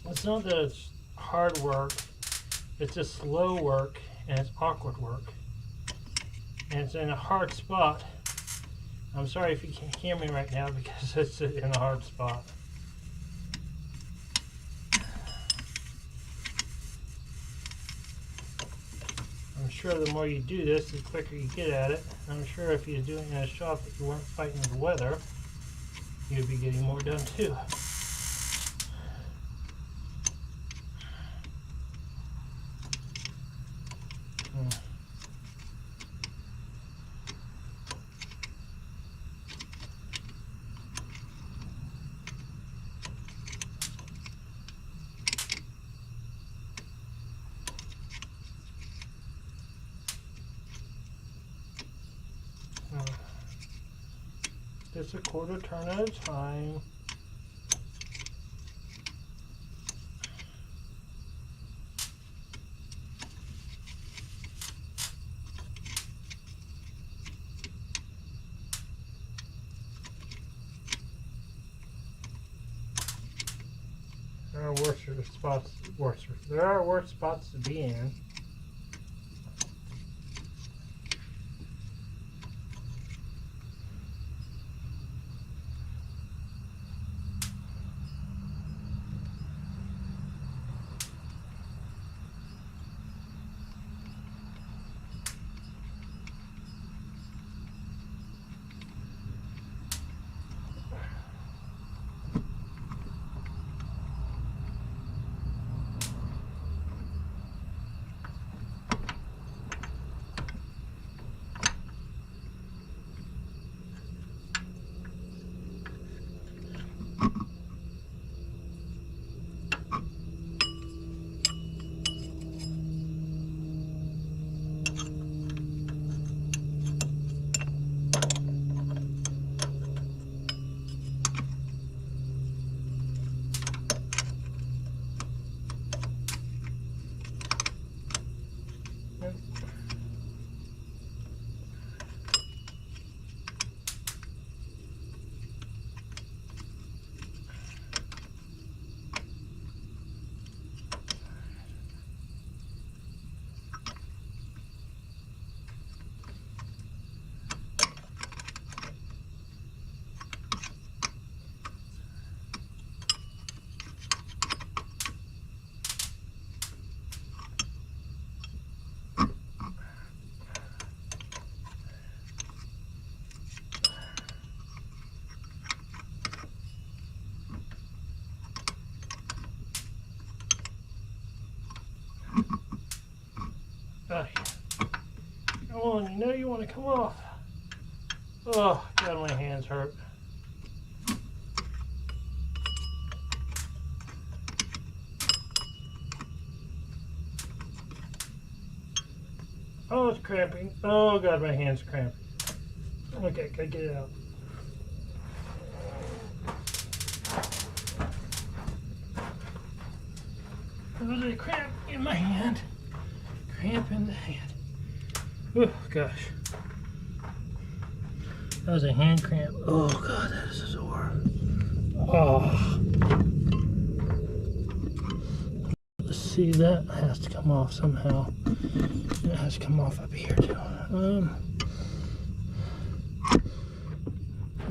It's not that it's hard work, it's just slow work and it's awkward work. And it's in a hard spot. I'm sorry if you can't hear me right now because it's in a hard spot. I'm sure the more you do this, the quicker you get at it. I'm sure if you're doing it in a shop that you weren't fighting the weather, you'd be getting more done too. Just a quarter turn at a time. or spots worse. There are worse spots to be in. Oh, come on, you know you want to come off. Oh, God, my hands hurt. Oh, it's cramping. Oh, God, my hand's cramping. Okay, gotta get it out. There was a cramp in my hand. Cramp in the hand. Oh, gosh. That was a hand cramp. Oh, God, that is sore. Oh. Let's see, that has to come off somehow. It has to come off up here, too.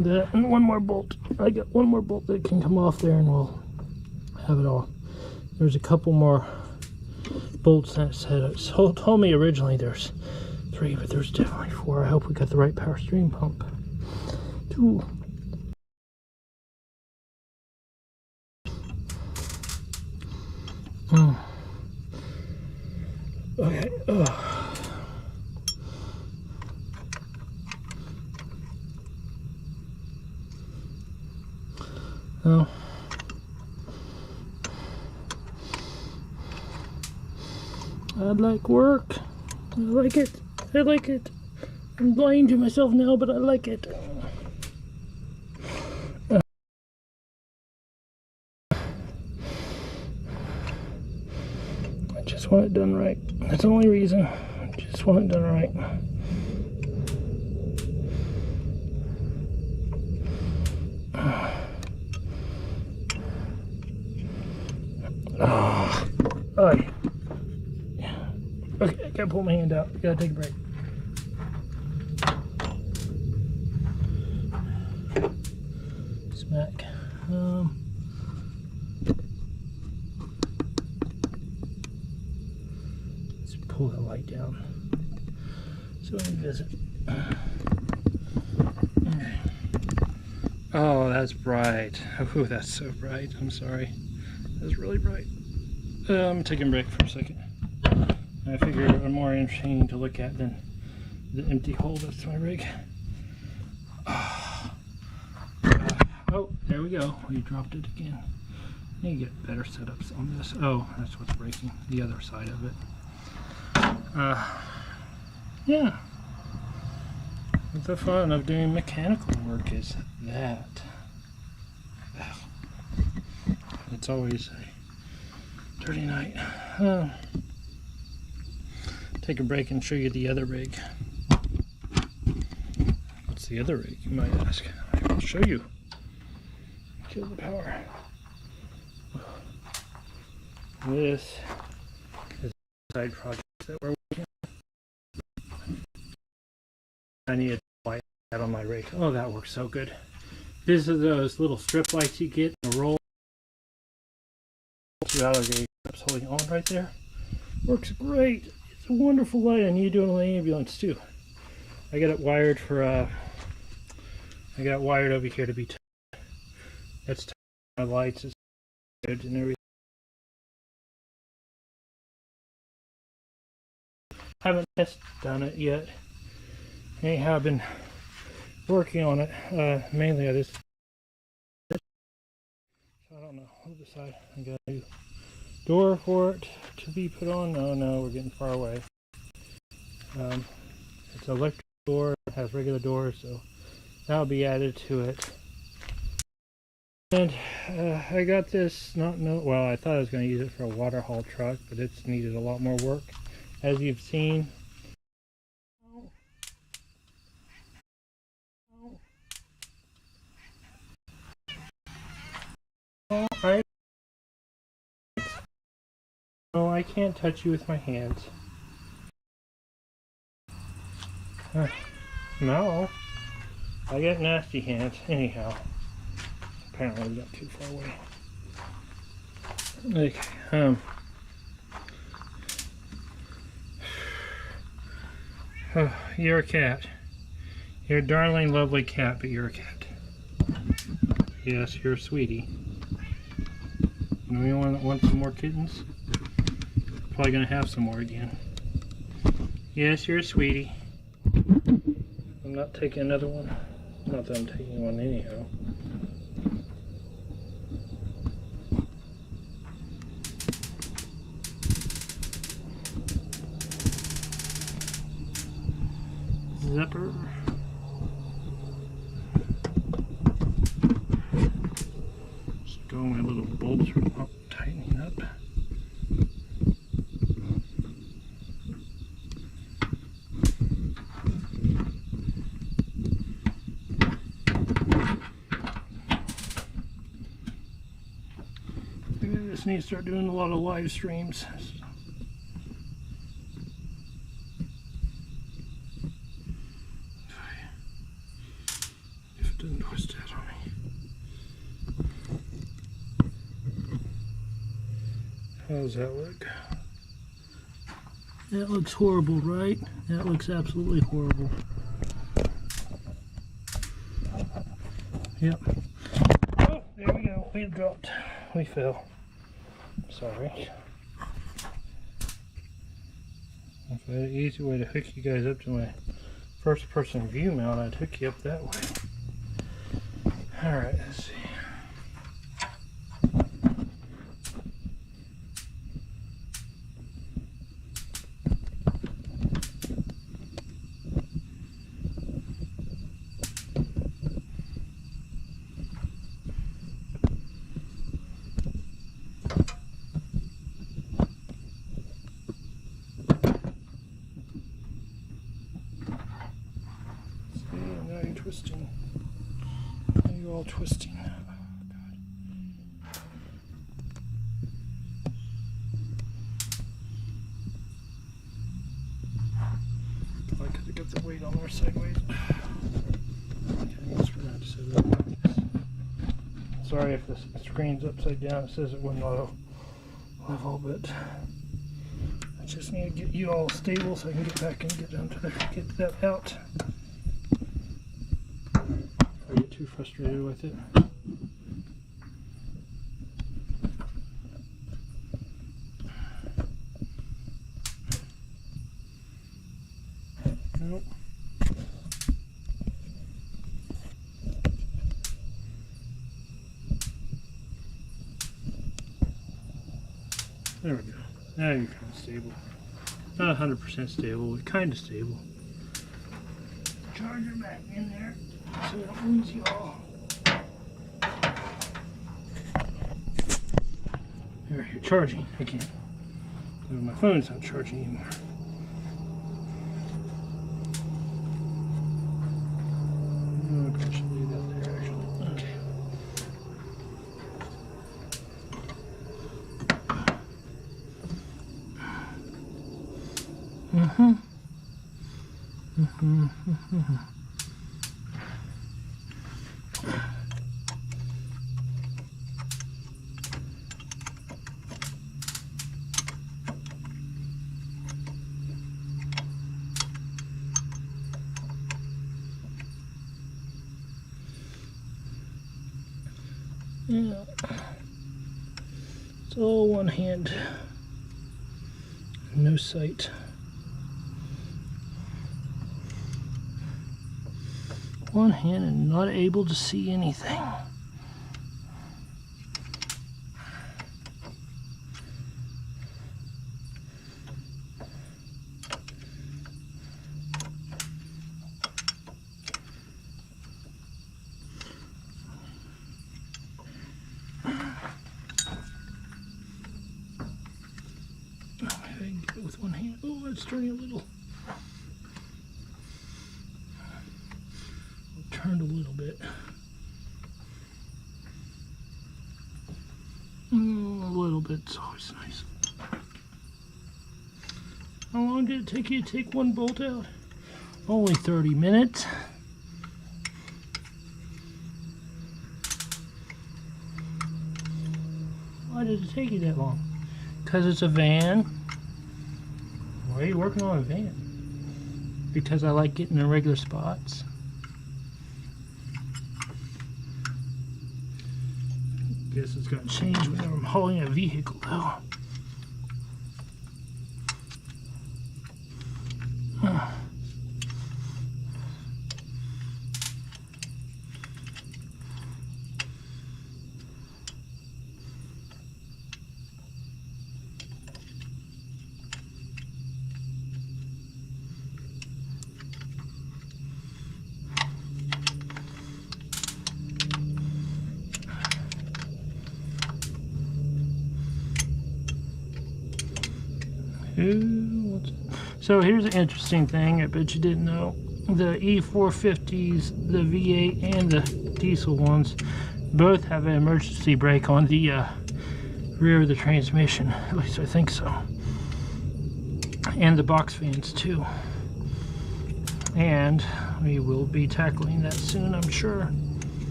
That and one more bolt. I got one more bolt that can come off there and we'll have it all. There's a couple more bolts that said, told me originally there's 3, but there's definitely 4. I hope we got the right power steering pump. 2. Okay. Oh. I'd like work. I like it. I like it. I'm lying to myself now, but I like it. I just want it done right. That's the only reason. I just want it done right. Oh. Okay, I gotta pull my hand out. I gotta take a break. Smack. Let's pull the light down so we can visit. Oh, that's bright. Oh, that's so bright. I'm sorry. That's really bright. I'm taking a break for a second. I figure I'm more interesting to look at than the empty hole that's my rig. Oh, there we go. We dropped it again. I need to get better setups on this. Oh, that's what's breaking. The other side of it. Yeah. The fun of doing mechanical work is that. It's always a dirty night. Take a break and show you the other rig. What's the other rig, you might ask? I'll show you. Kill the power. This is a side project that we're working on. I need a light on my rake. Oh, that works so good. These are those little strip lights you get in a roll. Out of the strips holding on right there. Works great. It's a wonderful light. I need to do it on the ambulance too. I got it wired for I got wired over here to be that's my lights is good and everything. Haven't done it yet. Anyhow, I've been working on it. Mainly I just so I don't know. I'll decide. I got a new door for it to be put on. Oh no, we're getting far away. It's an electric door, it has regular doors, so that'll be added to it. And I got this, well, I thought I was going to use it for a water haul truck, but it's needed a lot more work, as you've seen. I can't touch you with my hands. No, I got nasty hands. Anyhow, apparently we got too far away. Okay, you're a cat. You're a darling, lovely cat, but you're a cat. Yes, you're a sweetie. Anyone want some more kittens? Probably gonna have some more again. Yes, you're a sweetie. I'm not taking another one. Not that I'm taking one anyhow. Zipper. Just all my little bolts are tightening up. I just need to start doing a lot of live streams. If it doesn't twist that on me. How does that look? That looks horrible, right? That looks absolutely horrible. Yep. Oh, there we go. We dropped. We fell. Sorry. If I had an easy way to hook you guys up to my first person view mount, I'd hook you up that way. Alright, let's see. Twisting. Now you're all twisting. Oh, God. I could have got the weight on there sideways. Okay, let's forgot to set it up like this. Sorry if the screen's upside down. It says it wouldn't auto level, but I just need to get you all stable so I can get back and get that out. I get too frustrated with it. Nope. There we go. Now you're kind of stable. Not 100% stable, but kind of stable. Charger back in there so I don't lose you all. There, you're charging again. My phone's not charging anymore. I probably should leave that there actually. Okay. Yeah, it's all one hand, no sight. One hand and not able to see anything. I can get it with one hand. Oh, it's turning a little. Turned a little bit. A little bit's always nice. How long did it take you to take one bolt out? Only 30 minutes. Why did it take you that long? Because it's a van. Why are you working on a van? Because I like getting in regular spots. Guess it's gonna change whenever I'm hauling a vehicle though. So here's an interesting thing I bet you didn't know. The E450s, the V8 and the diesel ones, both have an emergency brake on the rear of the transmission. At least I think so. And the box fans too. And we will be tackling that soon, I'm sure.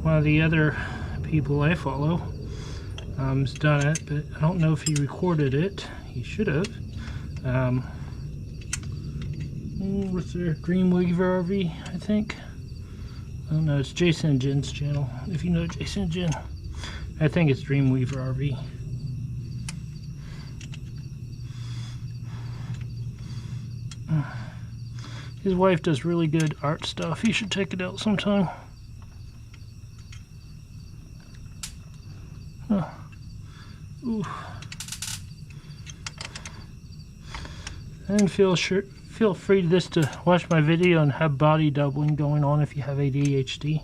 One of the other people I follow has done it, but I don't know if he recorded it. He should have. What's their Dreamweaver RV, I think. I don't know, it's Jason and Jen's channel. If you know Jason and Jen, I think it's Dreamweaver RV. His wife does really good art stuff. You should check it out sometime. Ooh. And feel free to watch my video and have body doubling going on if you have ADHD.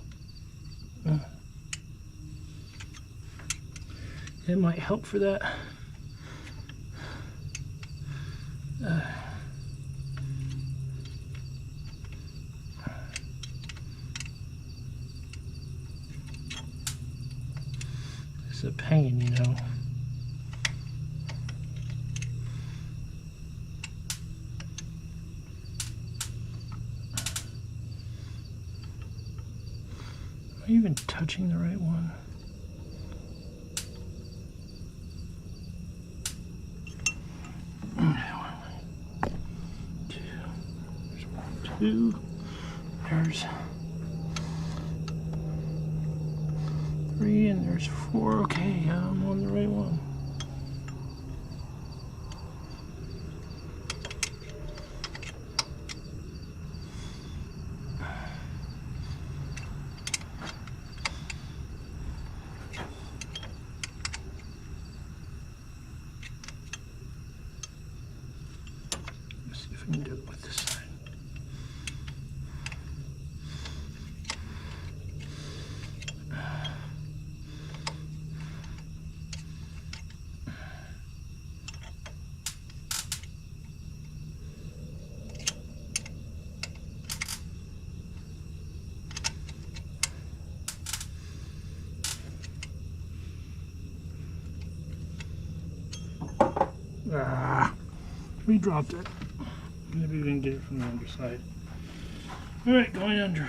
It might help for that. It's a pain, you know. Am I even touching the right one? Two. There's 3 and there's 4. Okay, I'm on the right one. Let's see if I can do it with this side. Ah, we dropped it. Maybe we can get it from the underside. Alright, going under.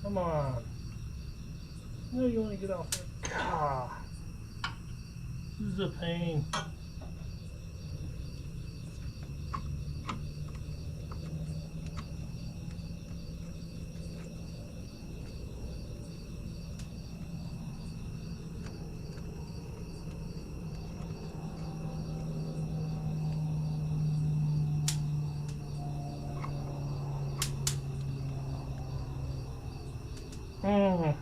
Come on. No, you want to get off there. Ah, this is a pain. Mm.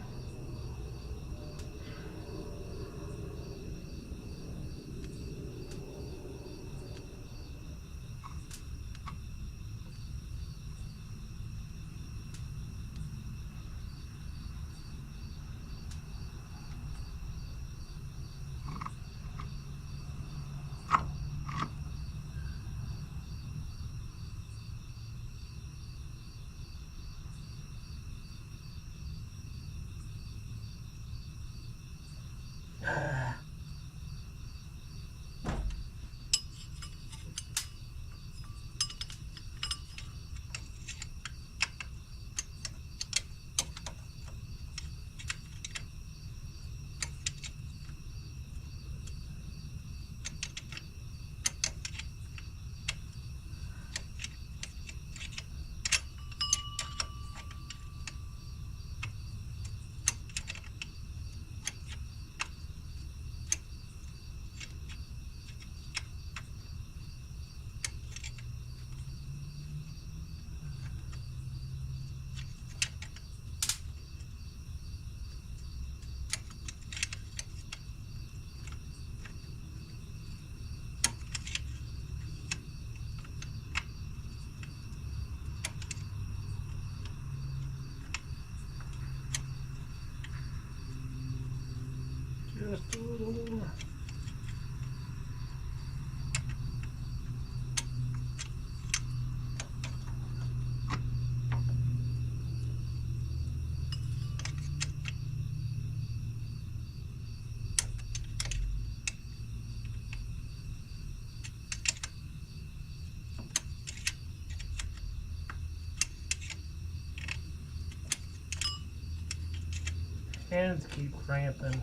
Hands keep cramping.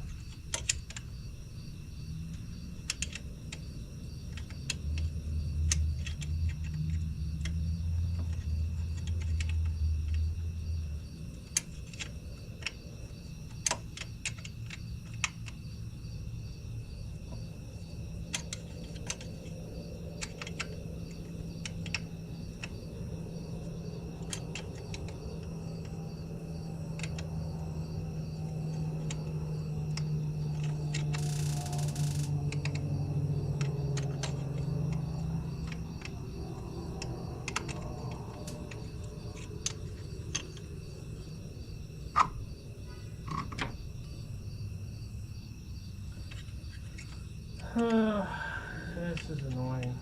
This is annoying.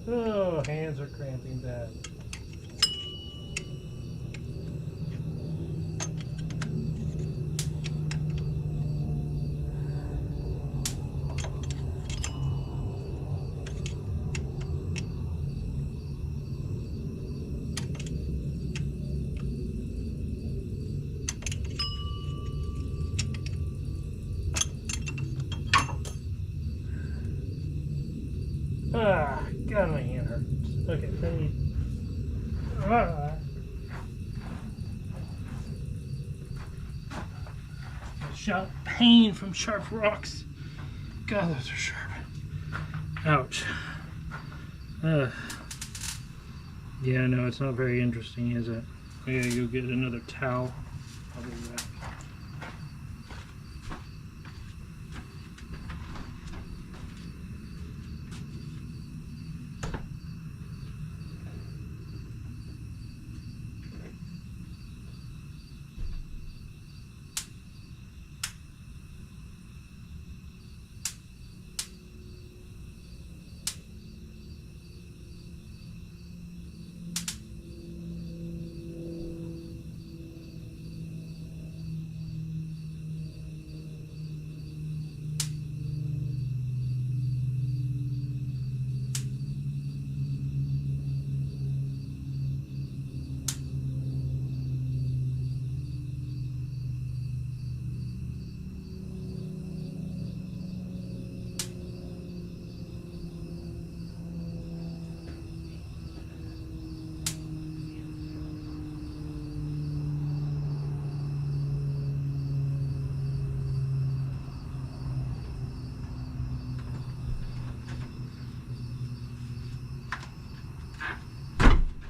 Oh, hands are cramping bad. Ah, God, my hand hurts. Okay, I need. Shot pain from sharp rocks. God, those are sharp. Ouch. Yeah, no, it's not very interesting, is it? I gotta go get another towel. I'll be back.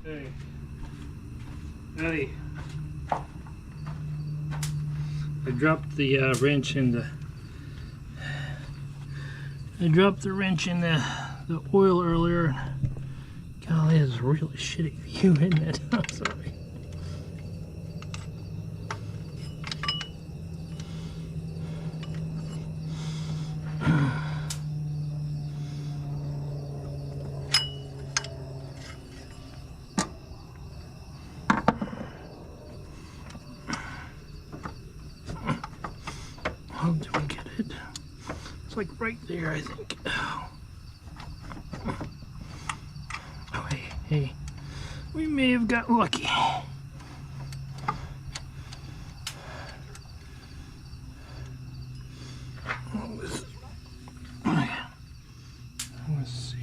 Hey. Hey. I dropped the wrench in the. I dropped the wrench in the oil earlier. Golly, it's a really shitty view, isn't it? I'm sorry. Oh, did we get it? It's like right there, I think. Oh, hey. We may have got lucky. Let's see.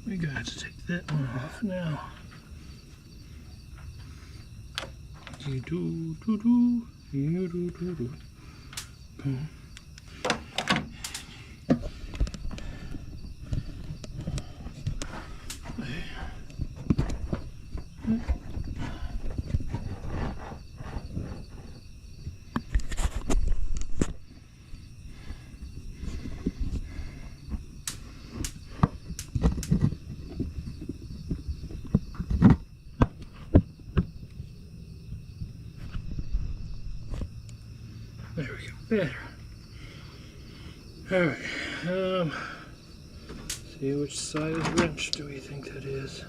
We got to take that one off now. You do. There we go. Better. Alright, see which size wrench do we think that is?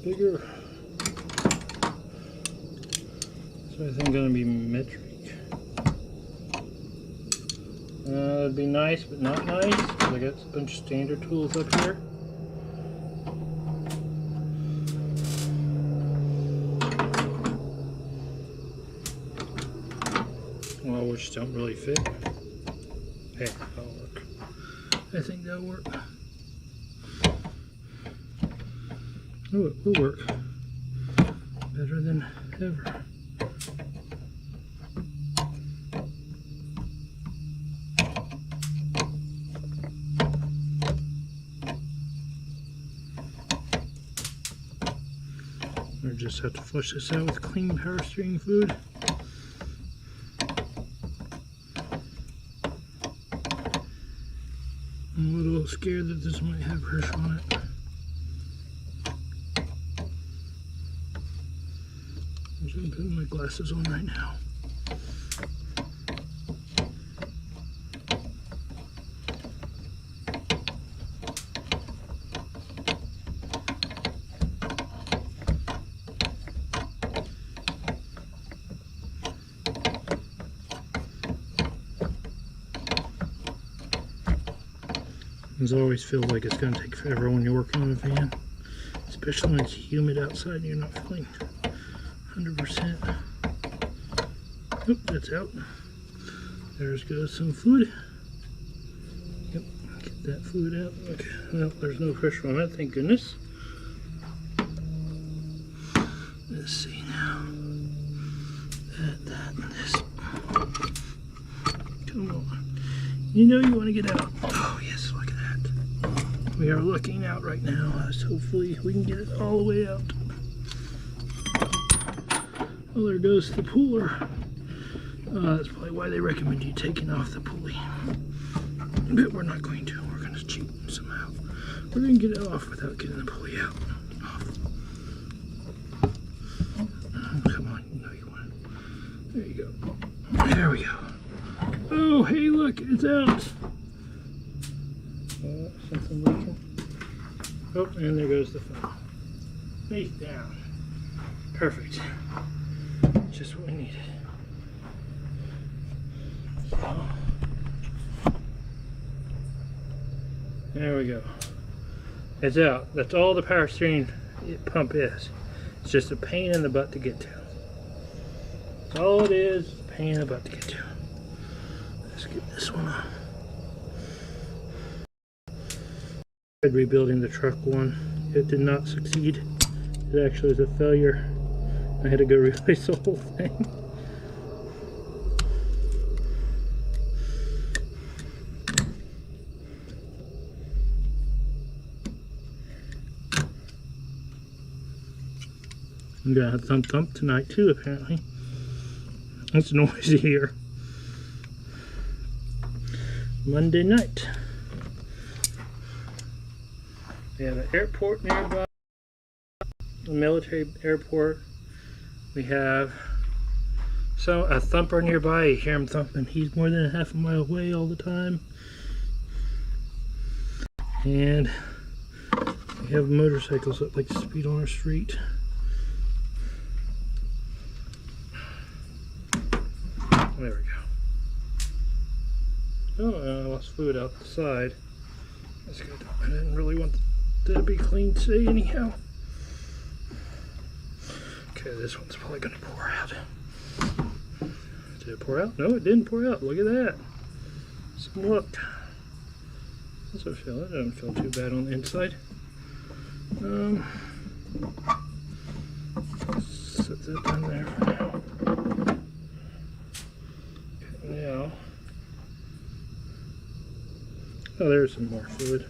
Bigger. So I think gonna be metric. That'd be nice, but not nice, because I got a bunch of standard tools up here. Well, which don't really fit. Hey, that'll work. I think that'll work. Oh, it will work. Better than ever. I just have to flush this out with clean power steering fluid. I'm a little scared that this might have pressure on it. I'm just going to put my glasses on right now. It always feels like it's going to take forever when you're working on a fan, especially when it's humid outside and you're not feeling 100%. Oop, that's out. There's goes some fluid. Yep, get that fluid out. Okay, well, there's no pressure on that, thank goodness. Let's see now. That, and this. Come on. You know you want to get out. Oh, yes, look at that. We are looking out right now, so hopefully we can get it all the way out. Oh, there goes the puller. That's probably why they recommend you taking off the pulley. But we're not going to. We're going to cheat somehow. We're going to get it off without getting the pulley out. Off. Come on, you know you want it. There you go. There we go. Oh, hey, look, it's out. Something leaking. Oh, and there goes the phone. Face down. Perfect. Just what we needed. So, there we go. It's out. That's all the power steering pump is. It's just a pain in the butt to get to. That's all it is, a pain in the butt to get to. Let's get this one off. I tried rebuilding the truck one. It did not succeed. It actually was a failure. I had to go replace the whole thing. I'm gonna have thump thump tonight too, apparently. It's noisy here. Monday night. We have an airport nearby, a military airport. We have a thumper nearby. You hear him thumping. He's more than a half a mile away all the time. And we have motorcycles that like to speed on our street. There we go. Oh, I lost fluid out the side. That's good. I didn't really want to be clean today anyhow. Okay, this one's probably going to pour out. Did it pour out? No, it didn't pour out. Look at that. Some luck. That's a feel. It doesn't feel too bad on the inside. Set that down there for now. Okay, now. Oh, there's some more fluid.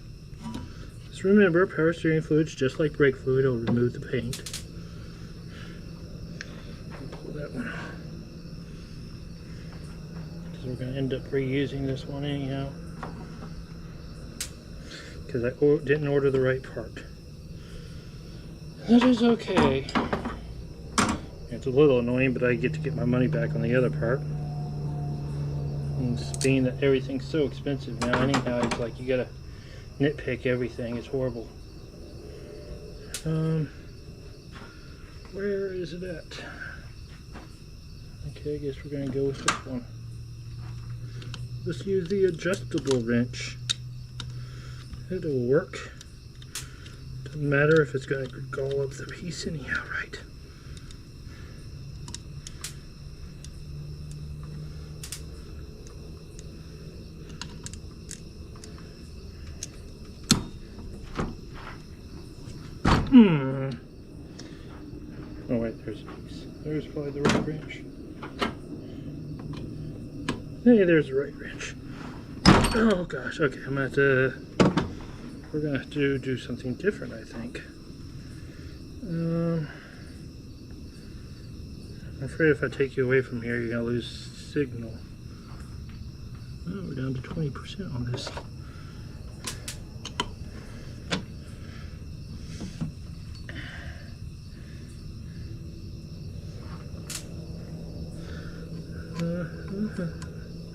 Just remember, power steering fluid's just like brake fluid. It'll remove the paint. Pull that one off. Because we're going to end up reusing this one anyhow. Because I didn't order the right part. That is okay. Yeah, It's a little annoying, but I get to get my money back on the other part. And just being that everything's so expensive now anyhow, it's like you gotta nitpick everything. It's horrible. Where is it at? Okay, I guess we're gonna go with this one. Let's use the adjustable wrench. It'll work. Doesn't matter if it's gonna gall up the piece anyhow, right? Oh wait, there's a piece. There's probably the right wrench. Hey, there's the right wrench. Oh gosh, okay, I'm gonna have to... We're gonna have to do something different, I think. I'm afraid if I take you away from here, you're gonna lose signal. Oh, we're down to 20% on this.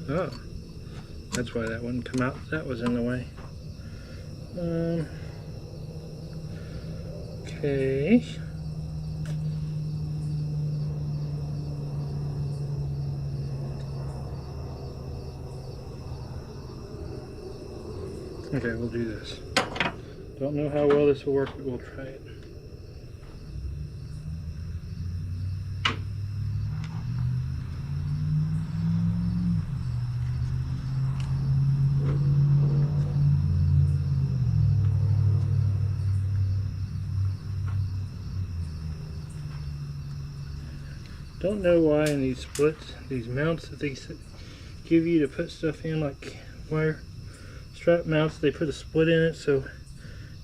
Oh, that's why that wouldn't come out. That was in the way. Okay. Okay, we'll do this. Don't know how well this will work, but we'll try it. Don't know why in these splits, these mounts that they give you to put stuff in, like wire strap mounts, they put a split in it so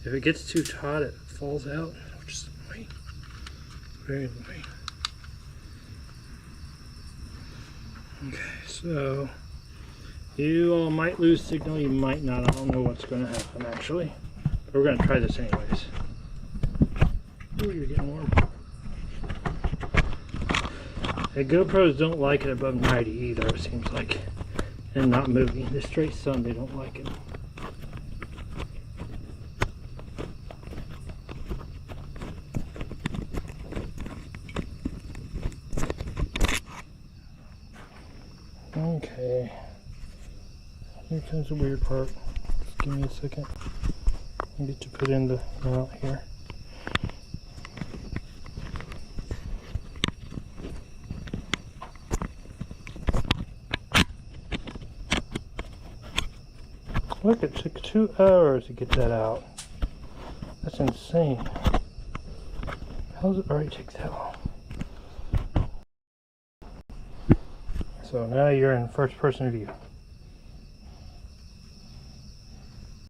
if it gets too taut it falls out, which is annoying. Very annoying. Okay, so you all might lose signal, you might not. I don't know what's going to happen actually, but we're going to try this anyways. Ooh, you're getting warm. The GoPros don't like it above 90 either, it seems like. And not moving. The straight sun, they don't like it. Okay. Here comes the weird part. Just give me a second. I get to put in the mount here. Look, it took 2 hours to get that out. That's insane. How does it already take that long? So now you're in first person view.